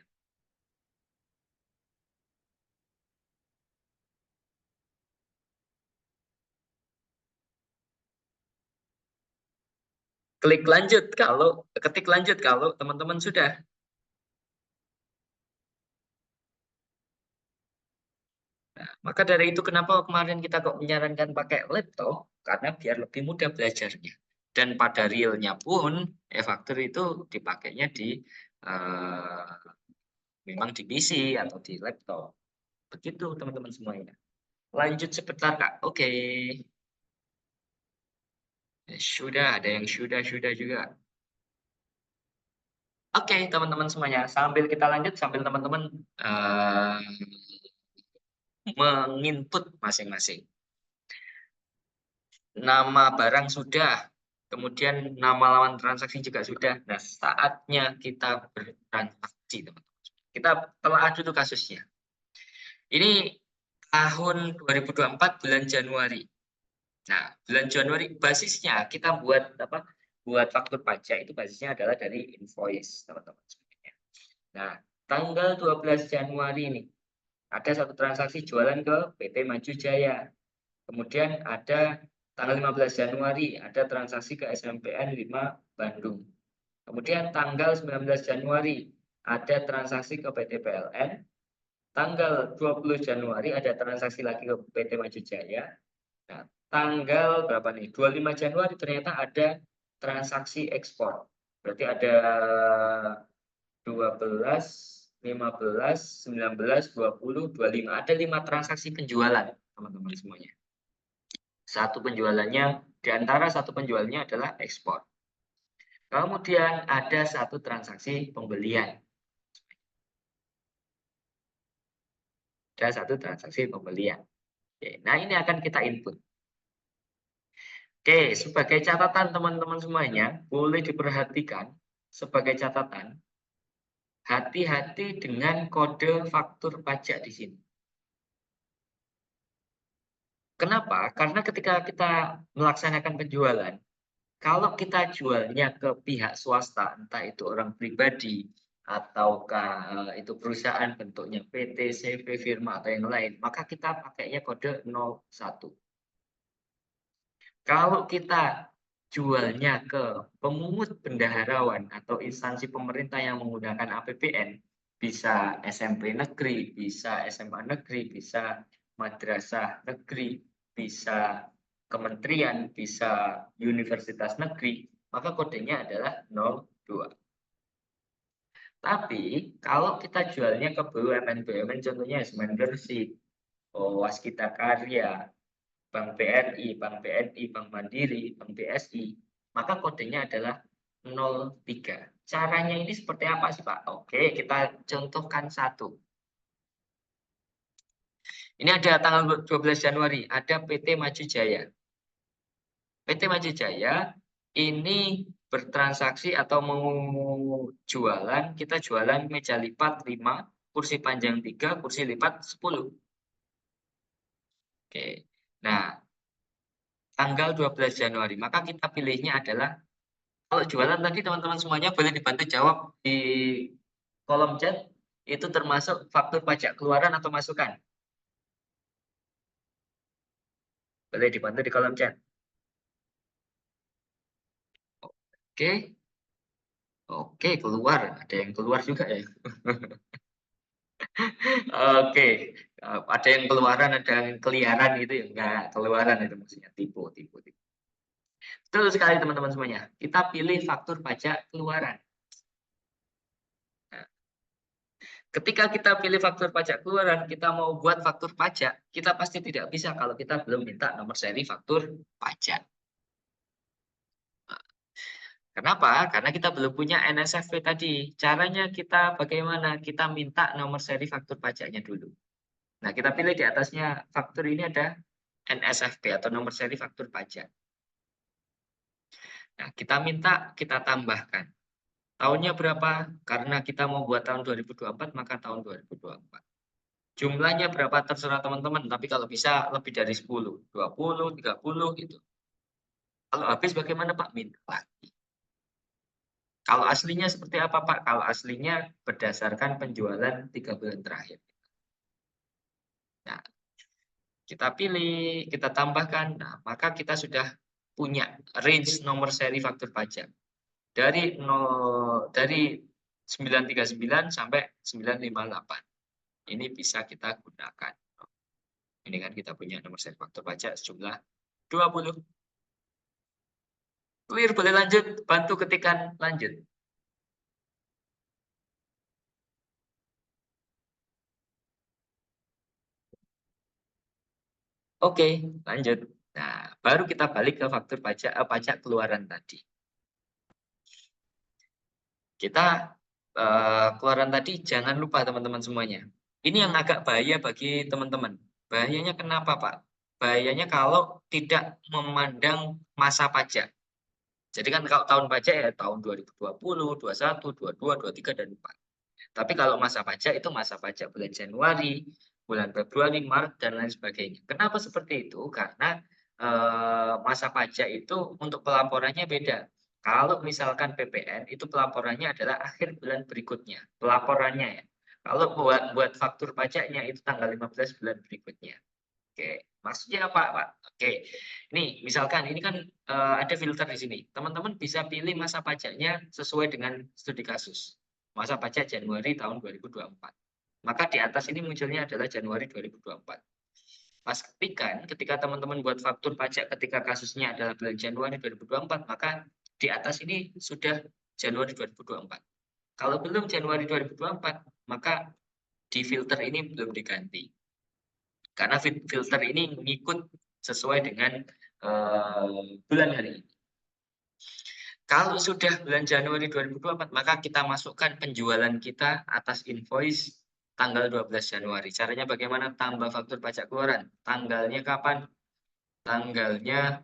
Ketik lanjut kalau teman-teman sudah. Nah, maka dari itu kenapa kemarin kita kok menyarankan pakai laptop, karena biar lebih mudah belajarnya. Dan pada realnya pun, e-faktur itu dipakainya di eh, memang di PC atau di laptop. Begitu teman-teman semuanya. Lanjut sebentar Kak. Oke. Sudah, ada yang sudah juga. Oke, teman-teman semuanya. Sambil kita lanjut, sambil teman-teman menginput masing-masing. Nama barang sudah, kemudian nama lawan transaksi juga sudah. Nah, saatnya kita bertransaksi, teman-teman. Kita telah dulu kasusnya. Ini tahun 2024 bulan Januari. Nah, bulan Januari basisnya kita buat apa? Buat faktur pajak itu basisnya adalah dari invoice, teman-teman. Nah, tanggal 12 Januari ini ada satu transaksi jualan ke PT Maju Jaya. Kemudian ada tanggal 15 Januari ada transaksi ke SMPN 5 Bandung. Kemudian tanggal 19 Januari ada transaksi ke PT PLN. Tanggal 20 Januari ada transaksi lagi ke PT Maju Jaya. Nah, tanggal berapa nih? 25 Januari ternyata ada transaksi ekspor. Berarti ada 12, 15, 19, 20, 25. Ada 5 transaksi penjualan, teman-teman semuanya. Satu penjualannya, di antara satu penjualnya adalah ekspor. Kemudian ada satu transaksi pembelian. Ada satu transaksi pembelian. Oke, nah ini akan kita input. Oke, sebagai catatan teman-teman semuanya, boleh diperhatikan sebagai catatan, hati-hati dengan kode faktur pajak di sini. Kenapa? Karena ketika kita melaksanakan penjualan, kalau kita jualnya ke pihak swasta, entah itu orang pribadi, ataukah itu perusahaan bentuknya PT, CV, firma, atau yang lain, maka kita pakainya kode 01. Kalau kita jualnya ke pemungut bendaharawan atau instansi pemerintah yang menggunakan APBN, bisa SMP negeri, bisa SMA negeri, bisa madrasah negeri, bisa kementerian, bisa universitas negeri, maka kodenya adalah 02. Tapi kalau kita jualnya ke BUMN-BUMN, contohnya Semen Gresik, Waskita Karya, Bank BRI, Bank BNI, Bank Mandiri, Bank BSI, maka kodenya adalah 03. Caranya ini seperti apa sih, Pak? Oke, kita contohkan satu. Ini ada tanggal 12 Januari, ada PT Maju Jaya. PT Maju Jaya ini bertransaksi atau mau jualan, kita jualan meja lipat 5, kursi panjang 3, kursi lipat 10. Oke. Nah, tanggal 12 Januari, maka kita pilihnya adalah, kalau jualan tadi teman-teman semuanya boleh dibantu jawab di kolom chat, itu termasuk faktur pajak keluaran atau masukan? Boleh dibantu di kolom chat. Oke. Oke, keluar. Ada yang keluar juga ya. Oke. Ada yang keluaran, ada yang keliaran gitu ya. Enggak, keluaran itu maksudnya. Tipu. Betul sekali teman-teman semuanya. Kita pilih faktur pajak keluaran. Nah, ketika kita pilih faktur pajak keluaran, kita mau buat faktur pajak, kita pasti tidak bisa kalau kita belum minta nomor seri faktur pajak. Kenapa? Karena kita belum punya NSFP tadi. Caranya kita bagaimana? Kita minta nomor seri faktur pajaknya dulu. Nah, kita pilih di atasnya faktur ini ada NSFP atau nomor seri faktur pajak. Nah, kita minta, kita tambahkan. Tahunnya berapa? Karena kita mau buat tahun 2024, maka tahun 2024. Jumlahnya berapa terserah teman-teman, tapi kalau bisa lebih dari 10, 20, 30 gitu. Kalau habis bagaimana Pak? Minta lagi. Kalau aslinya seperti apa Pak? Kalau aslinya berdasarkan penjualan 3 bulan terakhir. Nah, kita pilih, kita tambahkan, nah, maka kita sudah punya range nomor seri faktur pajak. Dari 939 sampai 958. Ini bisa kita gunakan. Ini kan kita punya nomor seri faktur pajak sejumlah 20. Clear, boleh lanjut, bantu ketikan lanjut. Oke, lanjut. Nah, baru kita balik ke faktur pajak keluaran tadi. Kita keluaran tadi jangan lupa teman-teman semuanya. Ini yang agak bahaya bagi teman-teman. Bahayanya kenapa, Pak? Bahayanya kalau tidak memandang masa pajak. Jadi kan kalau tahun pajak ya tahun 2020, 21, 22, 23, dan 4. Tapi kalau masa pajak itu masa pajak bulan Januari, bulan Februari, Maret, dan lain sebagainya. Kenapa seperti itu? Karena masa pajak itu untuk pelaporannya beda. Kalau misalkan PPN itu pelaporannya adalah akhir bulan berikutnya, pelaporannya ya. Kalau buat faktur pajaknya itu tanggal 15 bulan berikutnya. Oke, maksudnya apa, Pak? Oke, nih misalkan ini kan ada filter di sini. Teman-teman bisa pilih masa pajaknya sesuai dengan studi kasus. Masa pajak Januari tahun 2024. Maka di atas ini munculnya adalah Januari 2024. Pas ketika teman-teman buat faktur pajak ketika kasusnya adalah bulan Januari 2024, maka di atas ini sudah Januari 2024. Kalau belum Januari 2024, maka di filter ini belum diganti. Karena filter ini mengikut sesuai dengan bulan hari ini. Kalau sudah bulan Januari 2024, maka kita masukkan penjualan kita atas invoice tanggal 12 Januari. Caranya bagaimana? Tambah faktur pajak keluaran. Tanggalnya kapan? Tanggalnya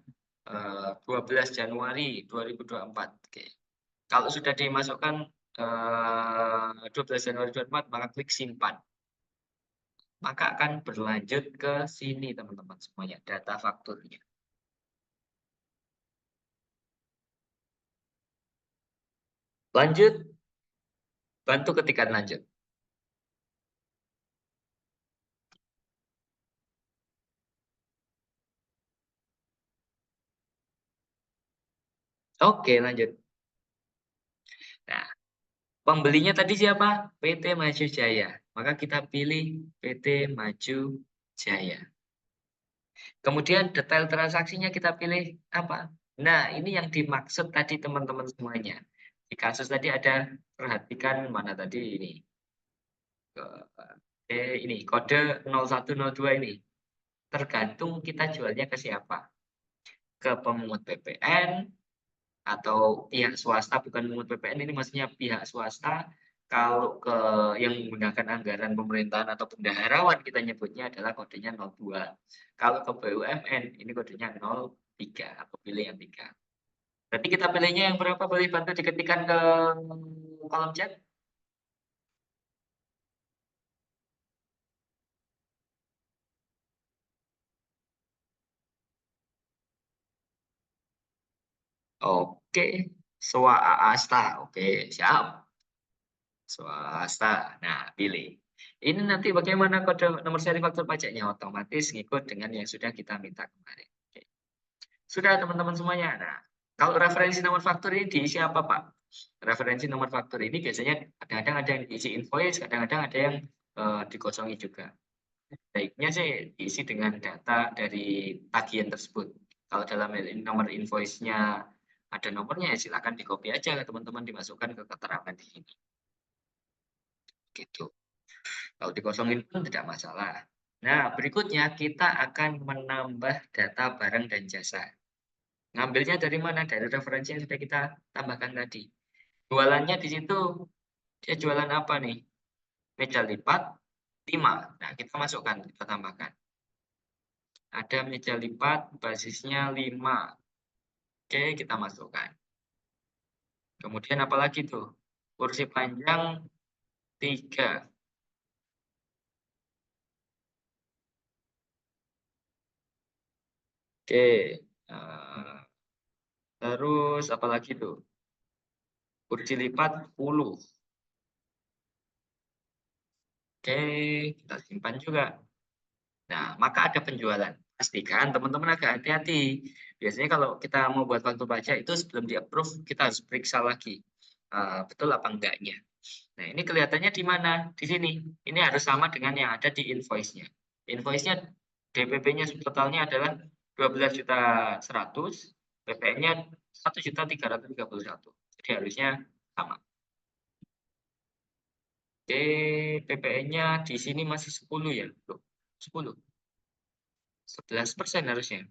12 Januari 2024. Oke. Kalau sudah dimasukkan 12 Januari 2024, maka klik simpan. Maka akan berlanjut ke sini teman-teman semuanya, data fakturnya. Lanjut, bantu ketikan lanjut. Oke, lanjut. Nah, pembelinya tadi siapa? PT Maju Jaya. Maka kita pilih PT Maju Jaya. Kemudian detail transaksinya kita pilih apa? Nah, ini yang dimaksud tadi teman-teman semuanya. Di kasus tadi ada, perhatikan mana tadi ini, ini kode 0102 ini. Tergantung kita jualnya ke siapa. Ke pemungut PPN atau pihak swasta, bukan pemungut PPN, ini maksudnya pihak swasta. Kalau ke yang menggunakan anggaran pemerintahan atau bendaharawan, kita nyebutnya adalah kodenya 02. Kalau ke BUMN, ini kodenya 03. Aku pilih yang 3. Berarti kita pilihnya yang berapa? Boleh bantu diketikkan ke kolom chat? Oke, swasta. Oke, siap. Swasta. Nah, pilih. Ini nanti bagaimana kode nomor seri faktur pajaknya? Otomatis ngikut dengan yang sudah kita minta kemarin. Oke. Sudah teman-teman semuanya. Nah, kalau referensi nomor faktur ini diisi apa, Pak? Referensi nomor faktur ini biasanya kadang-kadang ada yang diisi invoice, kadang-kadang ada yang dikosongi juga. Baiknya sih diisi dengan data dari tagihan tersebut. Kalau dalam nomor invoice-nya ada nomornya, ya silakan di-copy aja teman-teman, dimasukkan ke keterangan di sini. Gitu. Kalau dikosongin pun tidak masalah. Nah, berikutnya kita akan menambah data barang dan jasa. Ngambilnya dari mana? Dari referensi yang sudah kita tambahkan tadi. Jualannya di situ, dia jualan apa nih? Meja lipat 5. Nah, kita masukkan, kita tambahkan. Ada meja lipat basisnya 5. Oke, kita masukkan. Kemudian apa lagi tuh? Kursi panjang 3. Oke. Terus apa lagi tuh? Kursi lipat 10. Oke, kita simpan juga. Nah, maka ada penjualan. Pastikan teman-teman agak hati-hati. Biasanya kalau kita mau buat faktur pajak itu sebelum di-approve, kita harus periksa lagi. Betul apa enggaknya. Nah, ini kelihatannya di mana? Di sini. Ini harus sama dengan yang ada di invoice-nya. Invoice-nya DPP-nya totalnya adalah 12.100.000, PPN-nya 1.331.000. Jadi harusnya sama. Oke, PPN-nya di sini masih 10 ya? Loh, 10. 11% harusnya.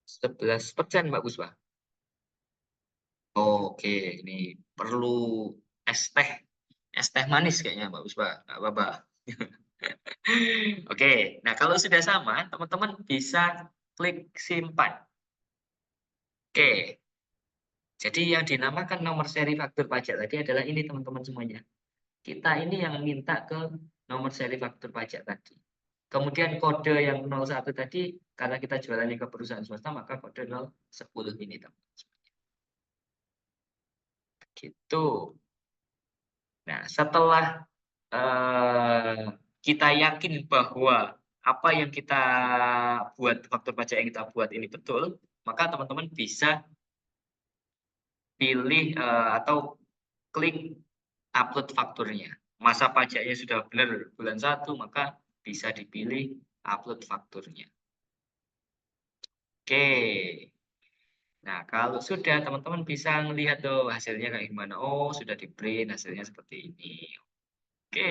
11%, Mbak Puspa. Oke, ini perlu es teh manis kayaknya, Mbak Puspa. Nggak apa-apa. Oke, nah kalau sudah sama, teman-teman bisa klik simpan. Oke, jadi yang dinamakan nomor seri faktur pajak tadi adalah ini teman-teman semuanya. Kita ini yang minta ke nomor seri faktur pajak tadi. Kemudian kode yang 01 tadi, karena kita jualannya ke perusahaan swasta, maka kode 010 ini teman-teman. Gitu. Nah, setelah kita yakin bahwa apa yang kita buat, faktur pajak yang kita buat ini betul, maka teman-teman bisa pilih atau klik upload fakturnya. Masa pajaknya sudah benar bulan 1, maka bisa dipilih upload fakturnya. Oke. Nah, kalau sudah teman-teman bisa melihat tuh hasilnya kayak gimana. Oh, sudah di-print hasilnya seperti ini. Oke.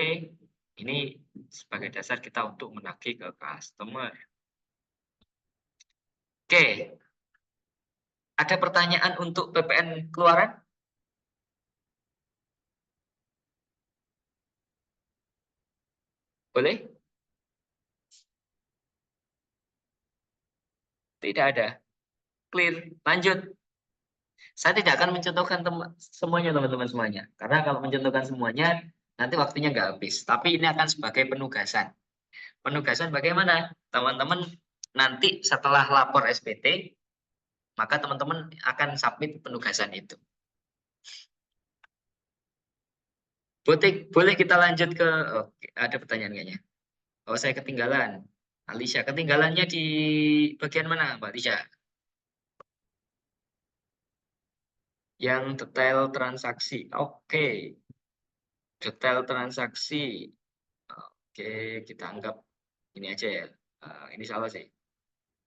Ini sebagai dasar kita untuk menagih ke customer. Oke, ada pertanyaan untuk PPN keluaran? Boleh? Tidak ada. Clear. Lanjut. Saya tidak akan mencontohkan semuanya, teman-teman semuanya. Karena kalau mencontohkan semuanya, nanti waktunya nggak habis. Tapi ini akan sebagai penugasan. Penugasan bagaimana? Teman-teman nanti setelah lapor SPT, maka teman-teman akan submit penugasan itu. Boleh kita lanjut ke, ada pertanyaan kayaknya. Oh, saya ketinggalan. Alicia, ketinggalannya di bagian mana, Mbak Alicia? Yang detail transaksi. Oke. detail transaksi. Oke, kita anggap ini aja ya. Ini salah sih.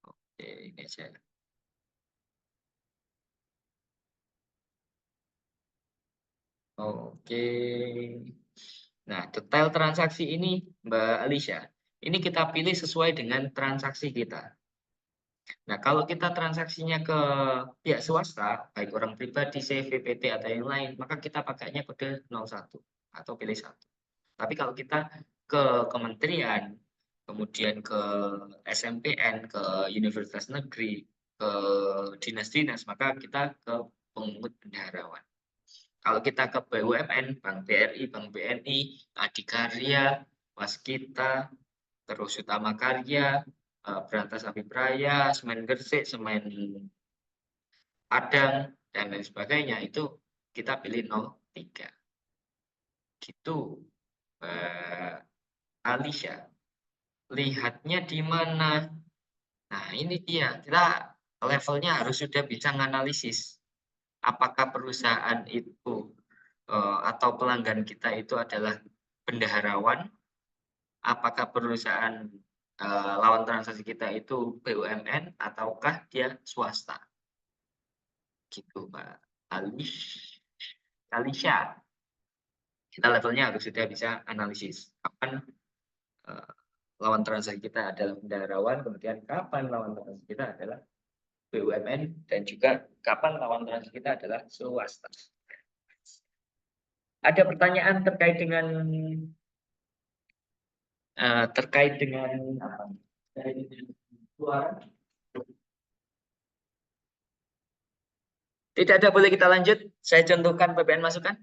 Oke, ini aja. Oke. Nah, detail transaksi ini, Mbak Alicia, ini kita pilih sesuai dengan transaksi kita. Nah, kalau kita transaksinya ke pihak swasta, baik orang pribadi, CV, PT, atau yang lain, maka kita pakainya kode 01 atau pilih 1. Tapi kalau kita ke kementerian, kemudian ke SMPN, ke universitas negeri, ke dinas-dinas, maka kita ke pemungut bendaharawan. Kalau kita ke BUMN, Bank BRI, Bank BNI, Adikarya, Waskita, terus Utama Karya, Berantas Abipraya, Semen Gresik, Semen Padang, dan lain sebagainya, itu kita pilih 03. Gitu, Alicia. Lihatnya di mana? Nah, ini dia. Kita levelnya harus sudah bisa menganalisis. Apakah perusahaan itu atau pelanggan kita itu adalah bendaharawan? Apakah perusahaan lawan transaksi kita itu BUMN ataukah dia swasta? Gitu, Mbak Alicia. Kita levelnya harus sudah bisa analisis. Kapan lawan transaksi kita adalah bendaharawan, kemudian kapan lawan transaksi kita adalah BUMN, dan juga kapan lawan transaksi kita adalah swasta. Ada pertanyaan terkait dengan apa? Suara? Tidak ada, boleh kita lanjut. Saya contohkan PPN masukan.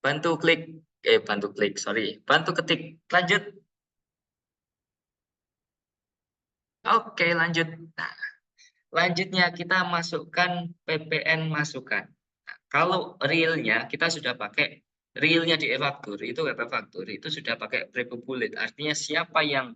Bantu klik, sorry. Bantu ketik. Lanjut. Oke, lanjut. Nah, lanjutnya kita masukkan PPN masukan. Nah, kalau realnya kita sudah pakai realnya di e-faktur, itu web faktur itu sudah pakai pre-populate. Artinya siapa yang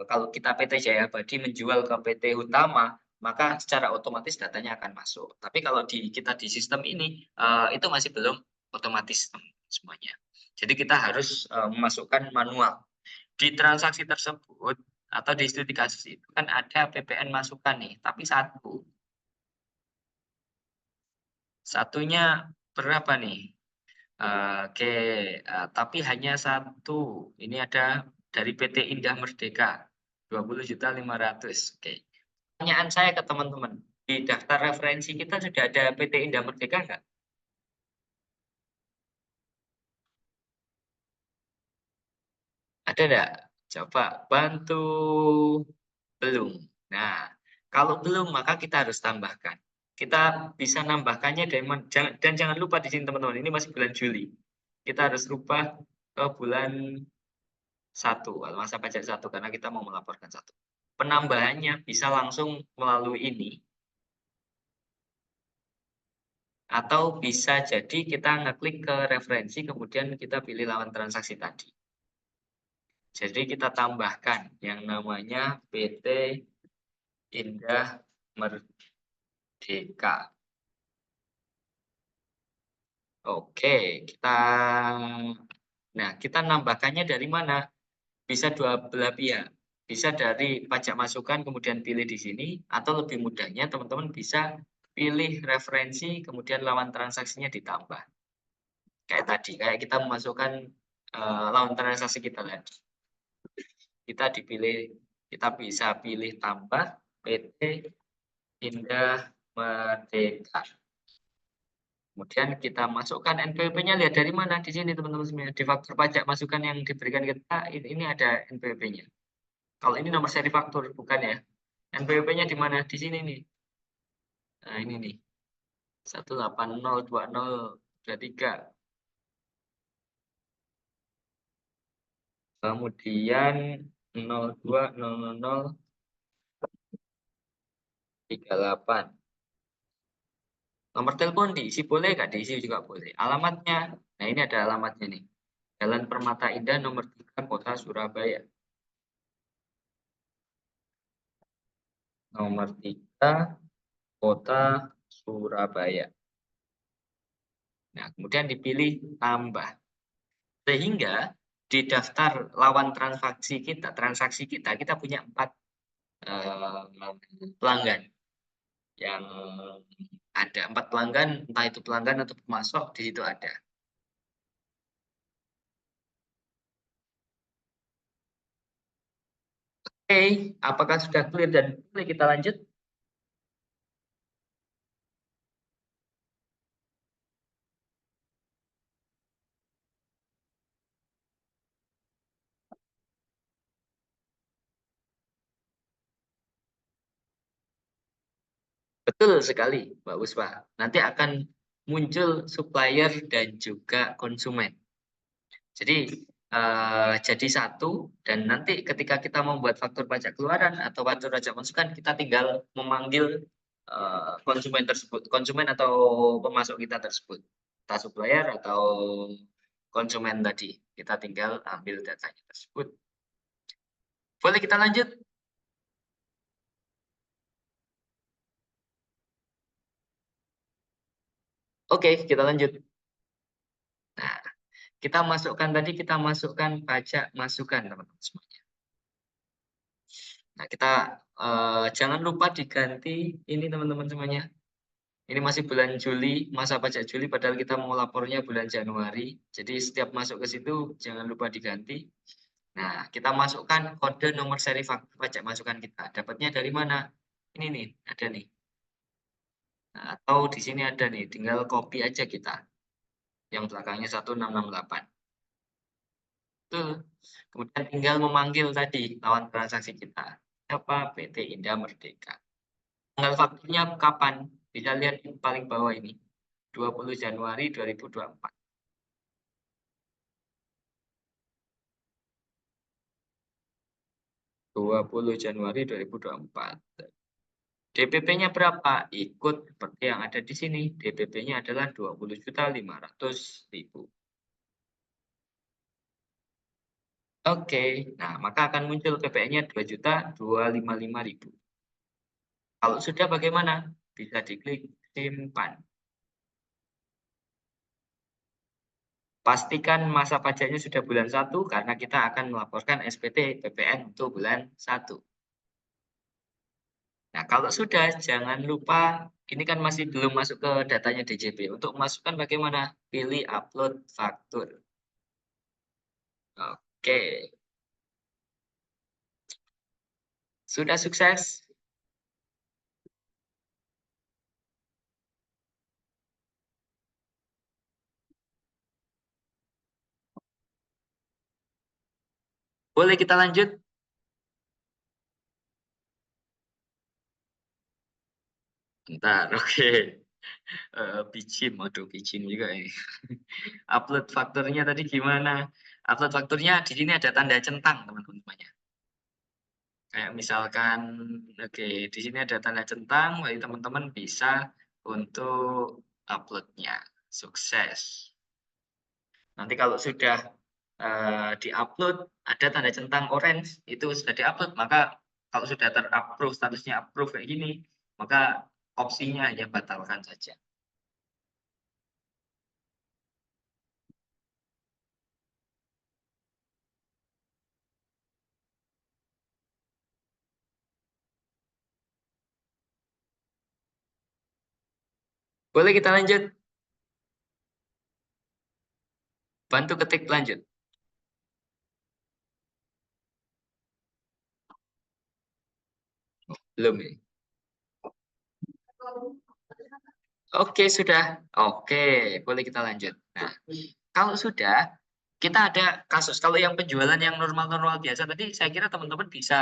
kalau kita PT Jaya Abadi menjual ke PT Utama, maka secara otomatis datanya akan masuk. Tapi kalau kita di sistem ini itu masih belum otomatis semuanya. Jadi kita harus memasukkan manual. Di transaksi tersebut atau di studi kasus itu kan ada PPN masukan nih, tapi satunya berapa nih? Oke, tapi hanya satu. Ini ada dari PT Indah Merdeka, 20.500.000. Oke. Pertanyaan saya ke teman-teman, di daftar referensi kita sudah ada PT Indah Merdeka nggak? Ada nggak? Coba bantu. Belum. Nah, kalau belum maka kita harus tambahkan. Kita bisa nambahkannya dan jangan lupa di sini teman-teman, ini masih bulan Juli. Kita harus rubah ke bulan 1, masa pajak 1, karena kita mau melaporkan 1. Penambahannya bisa langsung melalui ini, atau bisa jadi kita ngeklik ke referensi, kemudian kita pilih lawan transaksi tadi. Jadi kita tambahkan yang namanya PT Indah Merdeka. Oke, kita nambahkannya dari mana? Bisa dua belah pihak. Bisa dari pajak masukan kemudian pilih di sini, atau lebih mudahnya teman-teman bisa pilih referensi kemudian lawan transaksinya ditambah. Kayak tadi, kayak kita memasukkan lawan transaksi kita tadi. Kita bisa pilih tambah PT Indah Merdeka. Kemudian kita masukkan NPWP-nya, lihat dari mana di sini teman-teman semuanya. Di faktur pajak masukan yang diberikan kita ini ada NPWP-nya. Kalau ini nomor seri faktur bukan ya. NPWP-nya di mana? Di sini nih. Nah, ini nih. 1802023. Kemudian 020038. Nomor telepon diisi boleh, nggak diisi juga boleh. Alamatnya, nah ini ada alamatnya nih. Jalan Permata Indah nomor 3, Kota Surabaya. Nomor 3, Kota Surabaya. Nah, kemudian dipilih tambah. Sehingga di daftar lawan transaksi kita, kita punya 4 pelanggan yang ada 4 pelanggan, entah itu pelanggan atau pemasok di situ ada. Oke, apakah sudah clear dan boleh kita lanjut? Betul sekali, Mbak Puspa. Nanti akan muncul supplier dan juga konsumen. Jadi, jadi satu dan nanti ketika kita membuat faktur pajak keluaran atau faktur pajak masukan, kita tinggal memanggil, konsumen atau pemasok kita tersebut. Entah supplier atau konsumen tadi, kita tinggal ambil datanya tersebut. Boleh kita lanjut? Oke, kita lanjut. Nah, kita masukkan pajak masukan, teman-teman semuanya. Nah, kita, jangan lupa diganti ini teman-teman semuanya. Ini masih bulan Juli, masa pajak Juli, padahal kita mau lapornya bulan Januari. Jadi setiap masuk ke situ jangan lupa diganti. Nah, kita masukkan kode nomor seri faktur pajak masukan kita. Dapatnya dari mana? Ini nih, ada nih. Nah, atau di sini ada nih, tinggal copy aja kita. Yang belakangnya 1668. Betul. Kemudian tinggal memanggil tadi lawan transaksi kita. Siapa? PT Indah Merdeka. Tanggal fakturnya kapan? Bisa lihat di paling bawah ini. 20 Januari 2024. 20 Januari 2024. DPP-nya berapa? Ikut seperti yang ada di sini. DPP-nya adalah 20.500.000. Oke, nah maka akan muncul PPN-nya 2.255.000. Kalau sudah bagaimana? Bisa diklik simpan. Pastikan masa pajaknya sudah bulan 1 karena kita akan melaporkan SPT PPN untuk bulan 1. Nah, kalau sudah jangan lupa ini kan masih belum masuk ke datanya DJP. Untuk masukkan bagaimana? Pilih upload faktur. Oke, sudah sukses? Boleh kita lanjut? Bentar, oke. Picim, waduh picim juga ini. Upload fakturnya tadi gimana? Upload fakturnya di sini ada tanda centang, teman-teman semuanya. Kayak misalkan, oke, di sini ada tanda centang, jadi teman-teman bisa untuk uploadnya. Sukses. Nanti kalau sudah di-upload, ada tanda centang orange, itu sudah di-upload, maka kalau sudah ter-approve, statusnya approve kayak gini, maka opsinya hanya batalkan saja. Boleh kita lanjut? Bantu ketik lanjut. Belum ya? Oke, sudah. Oke, boleh kita lanjut. Nah, kalau sudah, kita ada kasus. Kalau yang penjualan yang normal-normal biasa tadi, saya kira teman-teman bisa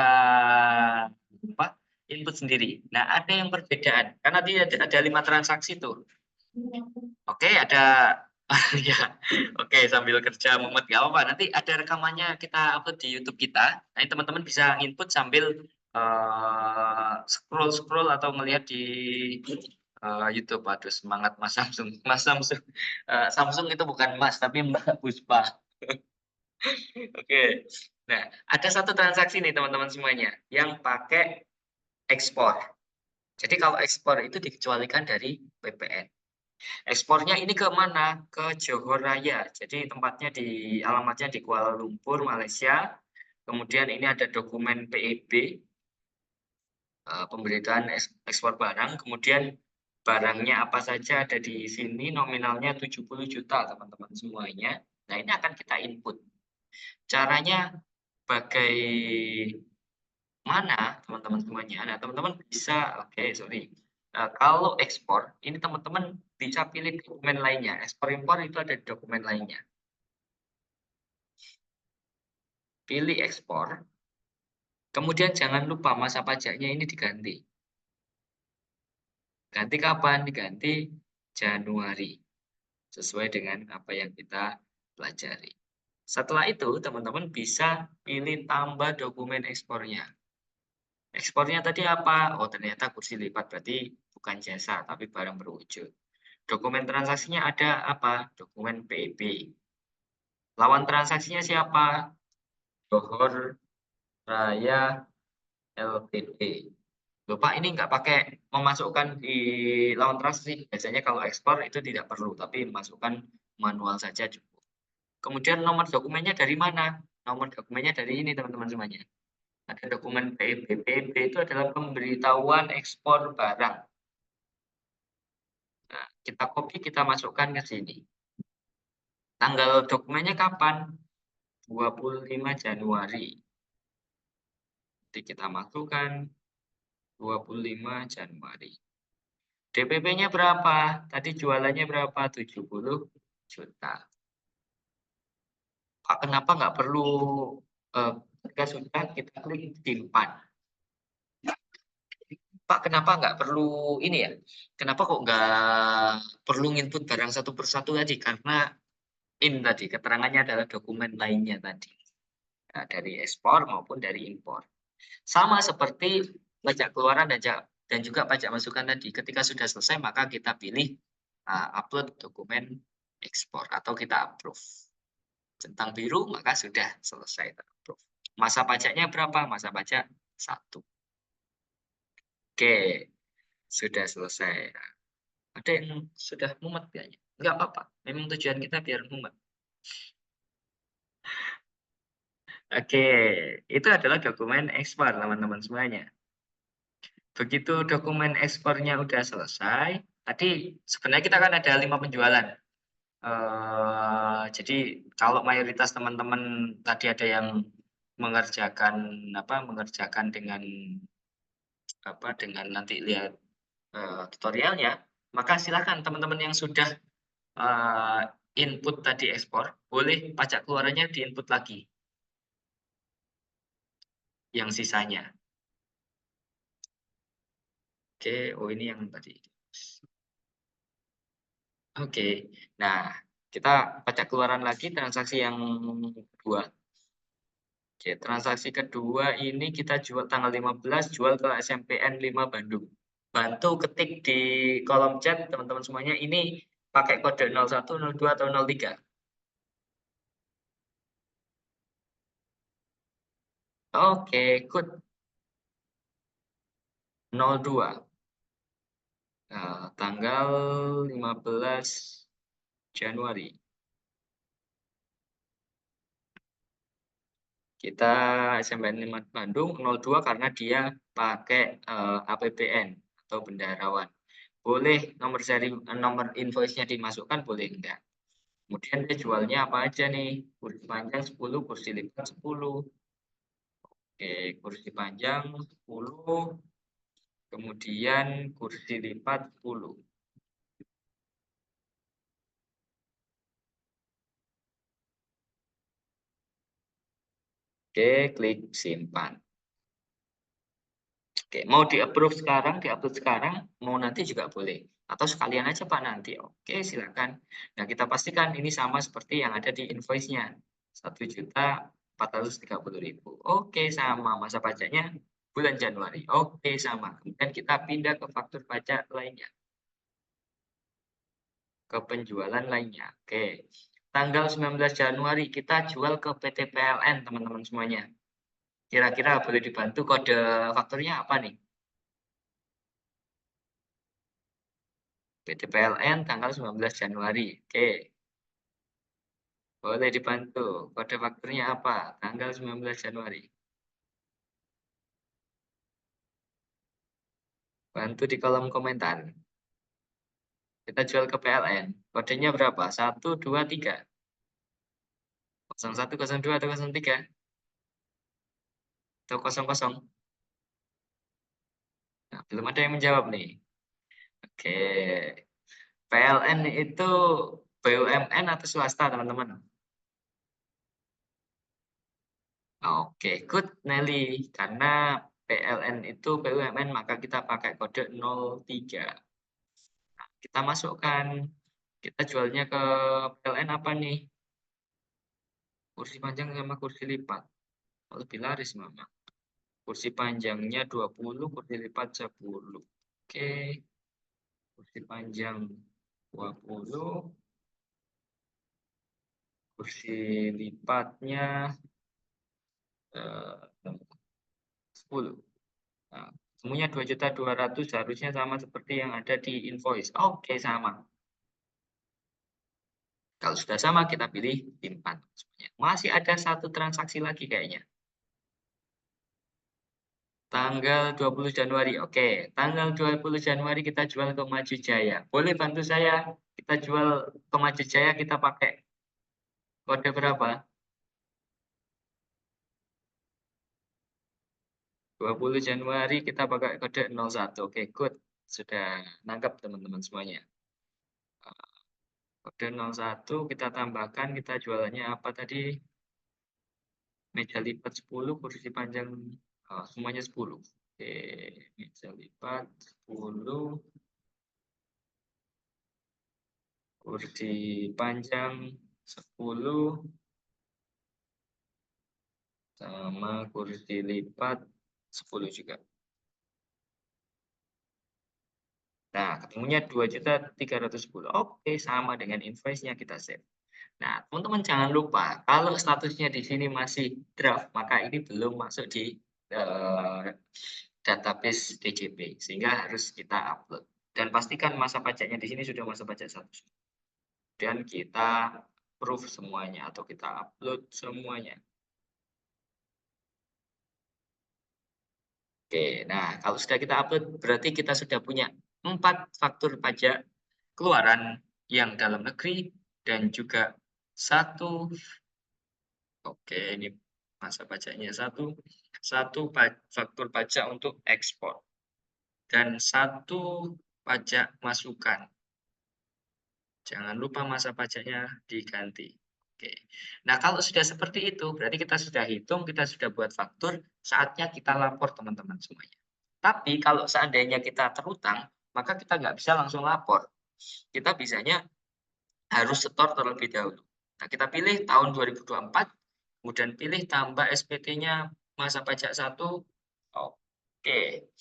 apa, input sendiri. Nah, ada yang perbedaan. Karena dia ada 5 transaksi tuh. Oke, ada ya. Oke, sambil kerja mumet nggak apa-apa. Nanti ada rekamannya kita upload di YouTube kita. Nanti teman-teman bisa input sambil scroll-scroll atau melihat di YouTube. Aduh, semangat Mas Samsung. Mas Samsung, Samsung itu bukan Mas, tapi Mbak Puspa. Oke. Nah, ada satu transaksi nih teman-teman semuanya yang pakai ekspor. Jadi kalau ekspor itu dikecualikan dari PPN. Ekspornya ini ke mana? Ke Johor Raya. Jadi tempatnya alamatnya di Kuala Lumpur, Malaysia. Kemudian ini ada dokumen PEB, pemberitaan ekspor barang. Kemudian barangnya apa saja ada di sini, nominalnya 70 juta teman-teman semuanya. Nah ini akan kita input. Caranya bagaimana teman-teman semuanya? Nah teman-teman bisa, sorry. Kalau ekspor, ini teman-teman bisa pilih dokumen lainnya. Ekspor impor itu ada dokumen lainnya. Pilih ekspor, kemudian jangan lupa masa pajaknya ini diganti. Ganti kapan? Diganti Januari, sesuai dengan apa yang kita pelajari. Setelah itu, teman-teman bisa pilih tambah dokumen ekspornya. Ekspornya tadi apa? Oh, ternyata kursi lipat, berarti bukan jasa, tapi barang berwujud. Dokumen transaksinya ada apa? Dokumen PEB. Lawan transaksinya siapa? Johor Raya Ltd. Loh Pak, ini nggak pakai memasukkan di lawan transaksi. Biasanya kalau ekspor itu tidak perlu, tapi masukkan manual saja cukup. Kemudian nomor dokumennya dari mana? Nomor dokumennya dari ini teman-teman semuanya. Ada dokumen PEB. PEB itu adalah pemberitahuan ekspor barang. Nah, kita copy, kita masukkan ke sini. Tanggal dokumennya kapan? 25 Januari. Jadi kita masukkan 25 Januari. DPP-nya berapa? Tadi jualannya berapa? 70 juta. Pak, kenapa nggak perlu ketika sudah kita klik simpan? Pak, kenapa nggak perlu ini ya? Kenapa kok nggak perlu input barang satu persatu tadi? Karena ini tadi, keterangannya adalah dokumen lainnya tadi. Nah, dari ekspor maupun dari impor. Sama seperti pajak keluaran dan juga pajak masukan tadi. Ketika sudah selesai, maka kita pilih upload dokumen ekspor atau kita approve. Centang biru, maka sudah selesai terapprove. Masa pajaknya berapa? Masa pajak 1. Oke, sudah selesai. Ada yang sudah mumet kayaknya. Enggak apa-apa, memang tujuan kita biar mumet. Oke, itu adalah dokumen ekspor teman-teman semuanya. Begitu dokumen ekspornya udah selesai, tadi sebenarnya kita kan ada 5 penjualan. Jadi kalau mayoritas teman-teman tadi ada yang mengerjakan dengan nanti lihat tutorialnya, maka silakan teman-teman yang sudah input tadi ekspor, boleh pajak keluarannya diinput lagi yang sisanya. Oke, oh ini yang tadi. Oke, nah kita pajak keluaran lagi transaksi yang kedua. Oke, transaksi kedua ini kita jual tanggal 15, jual ke SMPN 5 Bandung. Bantu ketik di kolom chat teman-teman semuanya, ini pakai kode 01, 02, atau 03. Oke, good. 02. Nah, tanggal 15 Januari. Kita SMPN 5 Bandung 02 karena dia pakai APBN atau bendaharawan. Boleh nomor invoice-nya dimasukkan, boleh enggak. Kemudian dia jualnya apa aja nih? Kursi panjang 10, kursi lipat 10. Oke, kursi panjang 10, kemudian kursi lipat 10. Oke, klik simpan. Oke, mau di-approve sekarang, di-upload sekarang, mau nanti juga boleh. Atau sekalian aja Pak nanti. Oke, silakan. Nah, kita pastikan ini sama seperti yang ada di invoice-nya. 1.430.000. Oke, sama. Masa pajaknya bulan Januari. Oke, sama. Kemudian kita pindah ke faktur pajak lainnya. Ke penjualan lainnya. Oke. Tanggal 19 Januari kita jual ke PT PLN, teman-teman semuanya. Kira-kira boleh dibantu kode fakturnya apa nih? PT PLN tanggal 19 Januari. Oke, boleh dibantu. Kode fakturnya apa? Tanggal 19 Januari. Bantu di kolom komentar. Kita jual ke PLN. Kodenya berapa? 1, 2, 3. 01, 02, atau 03? Atau 00? Nah, belum ada yang menjawab nih. Oke. PLN itu BUMN atau swasta, teman-teman? Oke, good Nelly. Karena PLN itu BUMN, maka kita pakai kode 03. Nah, kita masukkan. Kita jualnya ke PLN apa nih? Kursi panjang sama kursi lipat. Lebih laris, Mama. Kursi panjangnya 20, kursi lipat 10. Oke, kursi panjang 20, kursi lipatnya 10. Nah, semuanya 2.200.000, harusnya sama seperti yang ada di invoice. Oke, sama. Kalau sudah sama, kita pilih simpan. Masih ada satu transaksi lagi kayaknya. Tanggal 20 Januari. Oke, tanggal 20 Januari kita jual ke Maju Jaya. Boleh bantu saya? Kita jual ke Maju Jaya, kita pakai kode berapa? 20 Januari kita pakai kode 01. Oke, good. Sudah nangkap teman-teman semuanya. Kode 01 kita tambahkan, kita jualannya apa tadi? Meja lipat 10, kursi panjang semuanya 10. Oke, meja lipat 10, kursi panjang 10, sama kursi lipat 10 juga. Nah, ketemunya 2.310.000. Oke, sama dengan invoice-nya, kita save. Nah, teman-teman jangan lupa, kalau statusnya di sini masih draft, maka ini belum masuk di database DJP, sehingga harus kita upload. Dan pastikan masa pajaknya di sini sudah masa pajak 1. Dan kita proof semuanya, atau kita upload semuanya. Oke, nah kalau sudah kita upload, berarti kita sudah punya 4 faktur pajak keluaran yang dalam negeri, dan juga 1, oke ini masa pajaknya 1 faktur pajak untuk ekspor, dan 1 pajak masukan. Jangan lupa masa pajaknya diganti. Oke. Nah, kalau sudah seperti itu, berarti kita sudah hitung, kita sudah buat faktur, saatnya kita lapor teman-teman semuanya. Tapi kalau seandainya kita terhutang, maka kita nggak bisa langsung lapor. Kita bisanya harus setor terlebih dahulu. Nah, kita pilih tahun 2024, kemudian pilih tambah SPT-nya masa pajak 1. Oke.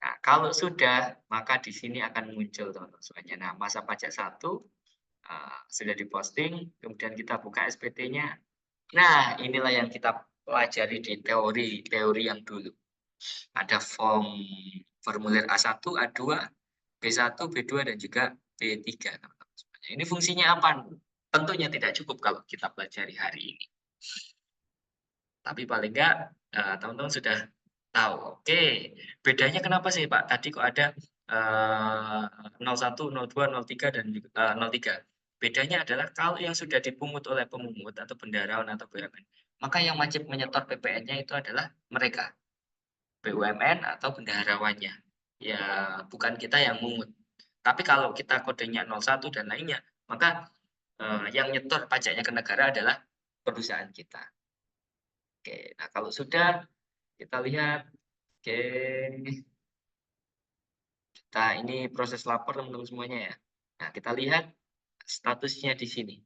Nah, kalau sudah, maka di sini akan muncul teman-teman semuanya. Nah, masa pajak 1 sudah diposting, kemudian kita buka SPT-nya. Nah, inilah yang kita pelajari di teori yang dulu. Ada formulir A1, A2, B1, B2, dan juga B3. Ini fungsinya apa? Tentunya tidak cukup kalau kita pelajari hari ini. Tapi paling enggak teman-teman sudah tahu. Oke, bedanya kenapa sih Pak? Tadi kok ada 01, 02, 03, dan 03. Bedanya adalah kalau yang sudah dipungut oleh pemungut atau bendaharawan atau BUMN, maka yang wajib menyetor PPN-nya itu adalah mereka, BUMN atau bendaharawannya. Ya, bukan kita yang mungut. Tapi kalau kita kodenya 01 dan lainnya, maka yang nyetor pajaknya ke negara adalah perusahaan kita. Oke, nah kalau sudah, kita lihat. Oke, ini proses lapor teman-teman semuanya ya. Nah, kita lihat statusnya di sini.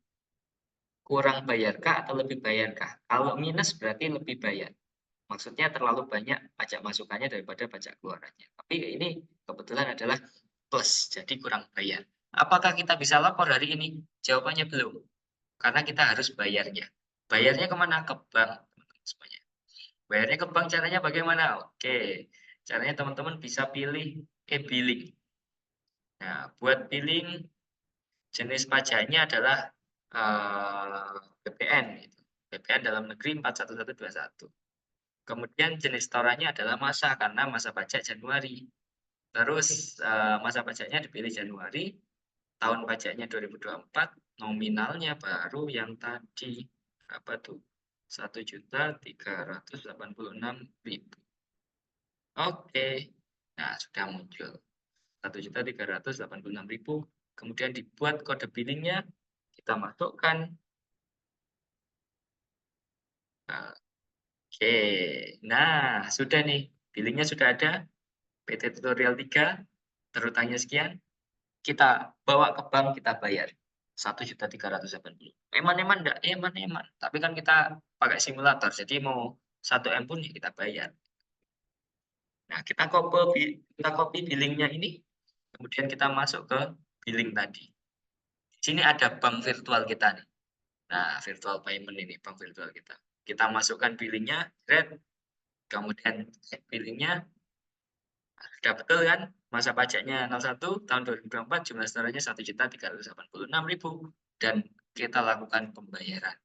Kurang bayarkah atau lebih bayarkah? Kalau minus berarti lebih bayar. Maksudnya terlalu banyak pajak masukannya daripada pajak keluarannya. Tapi ini kebetulan adalah plus, jadi kurang bayar. Apakah kita bisa lapor hari ini? Jawabannya belum. Karena kita harus bayarnya. Bayarnya kemana? Ke bank, teman-teman semuanya. Bayarnya ke bank, caranya bagaimana? Oke, caranya teman-teman bisa pilih e-billing. Nah, buat billing jenis pajaknya adalah PPN, gitu. PPN dalam negeri 41121. Kemudian jenis setorannya adalah masa, karena masa pajak Januari. Terus masa pajaknya dipilih Januari, tahun pajaknya 2024, nominalnya baru yang tadi apa tuh? 1.386.000. Oke. Nah, sudah muncul 1.386.000. Kemudian dibuat kode billingnya, kita masukkan. Oke. Nah, sudah nih. Billingnya sudah ada. PT Tutorial 3, terutangnya sekian. Kita bawa ke bank, kita bayar 1.380.000. Eman-eman enggak? Eman-eman. Tapi kan kita pakai simulator, jadi mau 1 M pun ya kita bayar. Nah, kita copy billingnya ini, kemudian kita masuk ke billing tadi. Di sini ada bank virtual kita nih. Nah, virtual payment ini, bank virtual kita. Kita masukkan billingnya, kemudian cek billingnya, sudah betul kan? Masa pajaknya 01 tahun 2024, jumlah setorannya 1.386.000 dan kita lakukan pembayaran.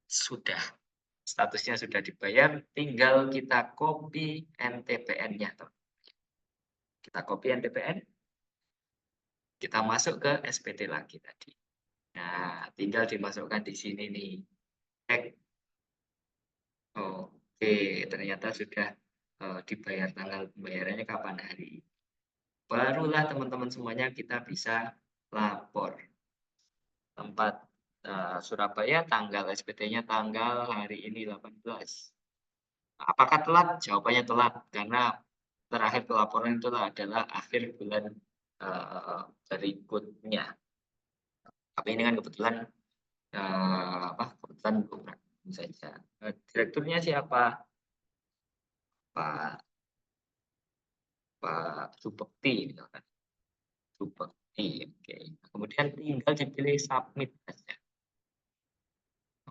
Sudah. Statusnya sudah dibayar, tinggal kita copy NTPN-nya. Kita copy NTPN, kita masuk ke SPT lagi tadi. Nah, tinggal dimasukkan di sini nih. Cek. Oke, ternyata sudah dibayar, tanggal pembayarannya kapan hari. Barulah teman-teman semuanya kita bisa lapor. Tempat Surabaya, tanggal SPT-nya tanggal hari ini 18. Apakah telat? Jawabannya telat, karena terakhir pelaporan itu adalah akhir bulan berikutnya. Tapi ini kan kebetulan kebetulan bukan saja. Direkturnya siapa? Pak Subekti, misalkan. Subekti, oke. Kemudian tinggal dipilih submit saja.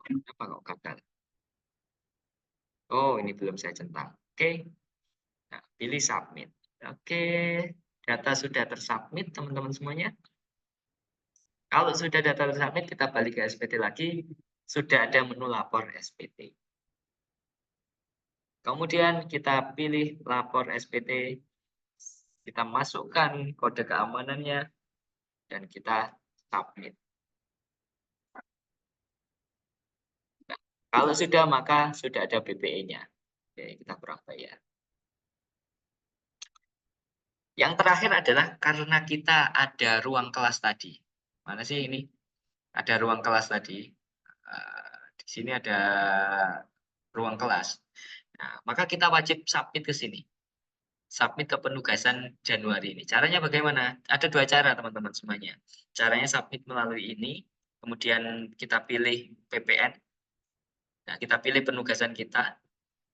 Kenapa kok gagal? Oh, ini belum saya centang. Oke. Nah, pilih submit. Oke. Data sudah tersubmit, teman-teman semuanya. Kalau sudah data tersubmit, kita balik ke SPT lagi. Sudah ada menu lapor SPT. Kemudian kita pilih lapor SPT. Kita masukkan kode keamanannya. Dan kita submit. Nah, kalau sudah, maka sudah ada BPE-nya. Oke, kita kurang bayar. Yang terakhir adalah karena kita ada ruang kelas tadi. Mana sih ini? Ada ruang kelas tadi. Di sini ada ruang kelas. Nah, maka kita wajib submit ke sini. Submit ke penugasan Januari ini. Caranya bagaimana? Ada 2 cara, teman-teman semuanya. Caranya submit melalui ini, kemudian kita pilih PPN. Nah, kita pilih penugasan kita,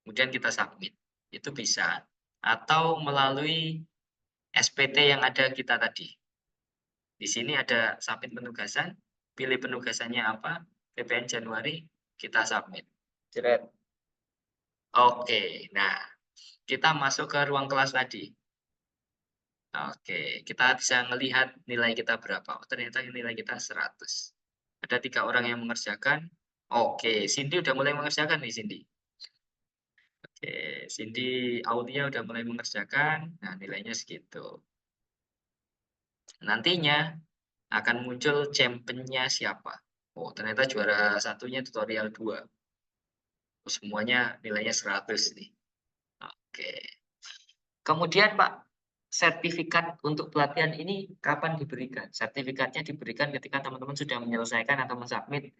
kemudian kita submit. Itu bisa. Atau melalui SPT yang ada kita tadi. Di sini ada submit penugasan, pilih penugasannya apa, PPN Januari, kita submit. Jeret. Oke, nah kita masuk ke ruang kelas tadi. Oke, kita bisa melihat nilai kita berapa. Oh, ternyata nilai kita 100. Ada 3 orang yang mengerjakan. Oke, Cindy udah mulai mengerjakan nih, Cindy. Oke, Cindy Aulia udah mulai mengerjakan. Nah, nilainya segitu. Nantinya akan muncul championnya siapa. Oh, ternyata juara satunya tutorial 2. Semuanya nilainya 100 nih. Oke. Kemudian Pak, sertifikat untuk pelatihan ini kapan diberikan? Sertifikatnya diberikan ketika teman-teman sudah menyelesaikan atau mensubmit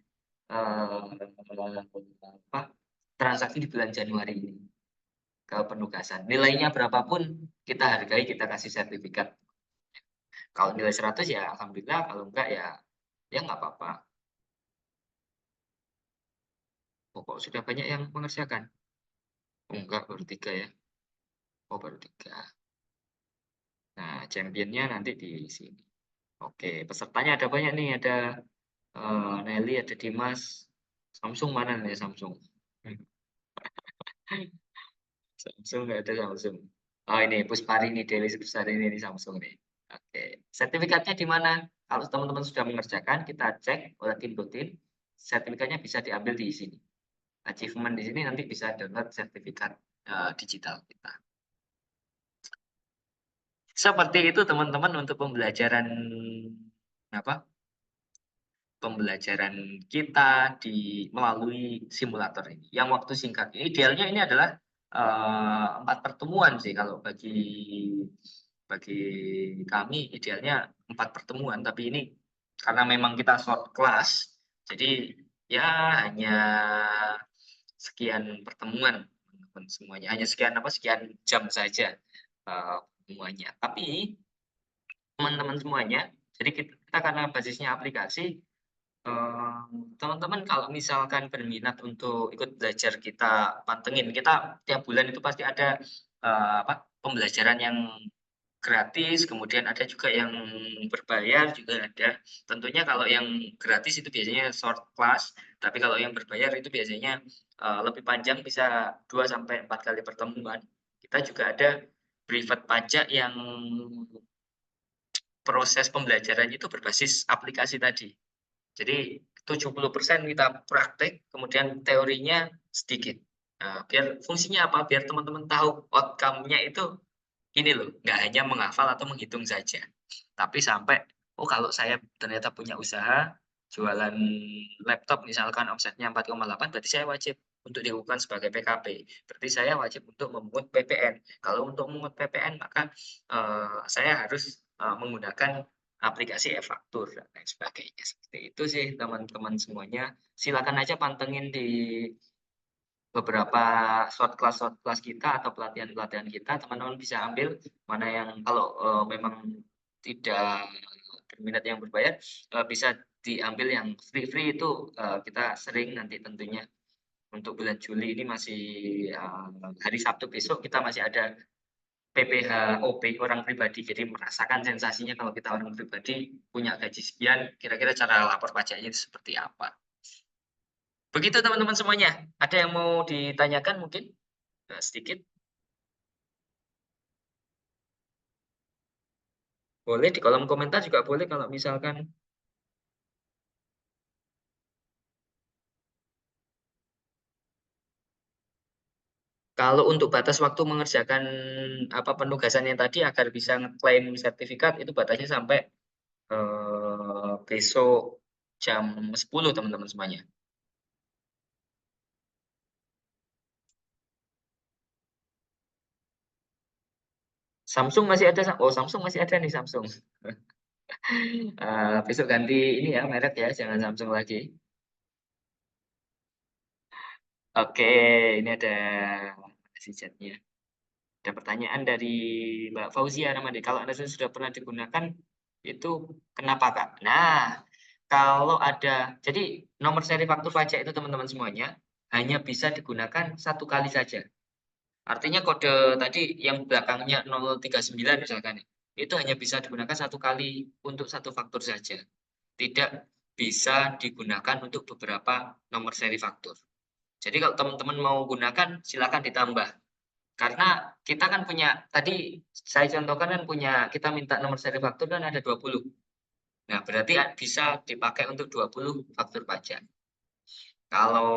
transaksi di bulan Januari ini ke penugasan. Nilainya berapapun kita hargai, kita kasih sertifikat. Kalau nilai 100 ya alhamdulillah, kalau enggak ya nggak apa-apa. Oh, kok sudah banyak yang mengerjakan? Oh, enggak, baru 3 ya. Oh, baru 3. Nah, championnya nanti di sini. Oke, pesertanya ada banyak nih. Ada Nelly, ada Dimas. Samsung mana nih Samsung? Samsung nggak ada Samsung. Oh, ini Pusparini, Delis Pusparini ini Samsung nih. Oke, sertifikatnya di mana? Kalau teman-teman sudah mengerjakan, kita cek oleh tim rutin, sertifikatnya bisa diambil di sini. Achievement di sini nanti bisa download sertifikat digital kita. Seperti itu teman-teman untuk pembelajaran apa? Pembelajaran kita melalui simulator ini. Yang waktu singkat. Idealnya ini adalah 4 pertemuan sih kalau bagi kami idealnya 4 pertemuan, tapi ini karena memang kita short class, jadi ya hanya sekian pertemuan teman-teman semuanya, hanya sekian jam saja pertemuannya. Tapi teman-teman semuanya, jadi kita karena basisnya aplikasi, teman-teman kalau misalkan berminat untuk ikut belajar kita pantengin, kita tiap bulan itu pasti ada pembelajaran yang gratis, kemudian ada juga yang berbayar juga ada. Tentunya kalau yang gratis itu biasanya short class, tapi kalau yang berbayar itu biasanya lebih panjang, bisa 2 sampai 4 kali pertemuan. Kita juga ada privat pajak yang proses pembelajarannya itu berbasis aplikasi tadi. Jadi 70% kita praktek, kemudian teorinya sedikit. Nah, biar fungsinya apa? Biar teman-teman tahu outcome-nya itu ini loh, nggak hanya menghafal atau menghitung saja. Tapi sampai, oh kalau saya ternyata punya usaha, jualan laptop misalkan omsetnya 4,8, berarti saya wajib untuk dilakukan sebagai PKP. Berarti saya wajib untuk memungut PPN. Kalau untuk memungut PPN, maka saya harus menggunakan aplikasi e-faktur dan lain sebagainya. Seperti itu sih teman-teman semuanya. Silakan aja pantengin di beberapa short class kita atau pelatihan-pelatihan kita, teman-teman bisa ambil mana yang kalau memang tidak berminat yang berbayar, bisa diambil yang free itu, kita sering nanti tentunya untuk bulan Juli ini masih hari Sabtu besok kita masih ada PPHOP orang pribadi. Jadi merasakan sensasinya kalau kita orang pribadi punya gaji sekian, kira-kira cara lapor pajaknya itu seperti apa. Begitu teman-teman semuanya. Ada yang mau ditanyakan mungkin? Sedikit? Boleh di kolom komentar juga boleh kalau misalkan kalau untuk batas waktu mengerjakan penugasan yang tadi agar bisa ngeklaim sertifikat itu batasnya sampai besok jam 10 teman-teman semuanya. Samsung masih ada, oh Samsung masih ada nih Samsung. Besok ganti ini ya merek ya, jangan Samsung lagi. Oke, ini ada si chatnya. Ada pertanyaan dari Mbak Fauzia Ramadi. Kalau Anda sudah pernah digunakan, itu kenapa, Kak? Nah, kalau ada, jadi nomor seri faktur pajak itu teman-teman semuanya, hanya bisa digunakan 1 kali saja. Artinya kode tadi yang belakangnya 039 misalkan, itu hanya bisa digunakan 1 kali untuk 1 faktur saja. Tidak bisa digunakan untuk beberapa nomor seri faktur. Jadi kalau teman-teman mau gunakan, silakan ditambah. Karena kita kan punya, tadi saya contohkan kan punya, kita minta nomor seri faktur kan ada 20. Nah, berarti bisa dipakai untuk 20 faktur pajak. Kalau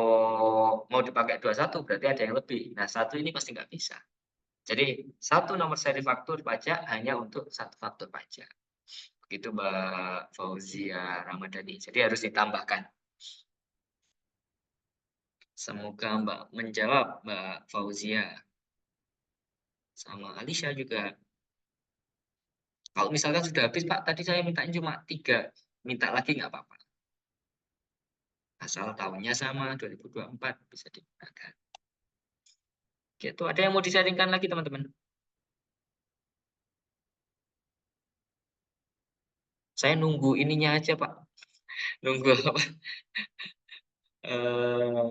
mau dipakai 21 berarti ada yang lebih. Nah, satu ini pasti nggak bisa. Jadi, satu nomor seri faktur pajak hanya untuk satu faktur pajak. Begitu Mbak Fauzia Ramadhani. Jadi harus ditambahkan. Semoga Mbak menjawab, Mbak Fauzia. Sama Alisha juga. Kalau misalkan sudah habis, Pak, tadi saya mintain cuma 3, minta lagi nggak apa-apa. Asal tahunnya sama, 2024 bisa digunakan. Gitu, ada yang mau di-sharing-kan lagi, teman-teman? Saya nunggu ininya aja, Pak. Nunggu apa?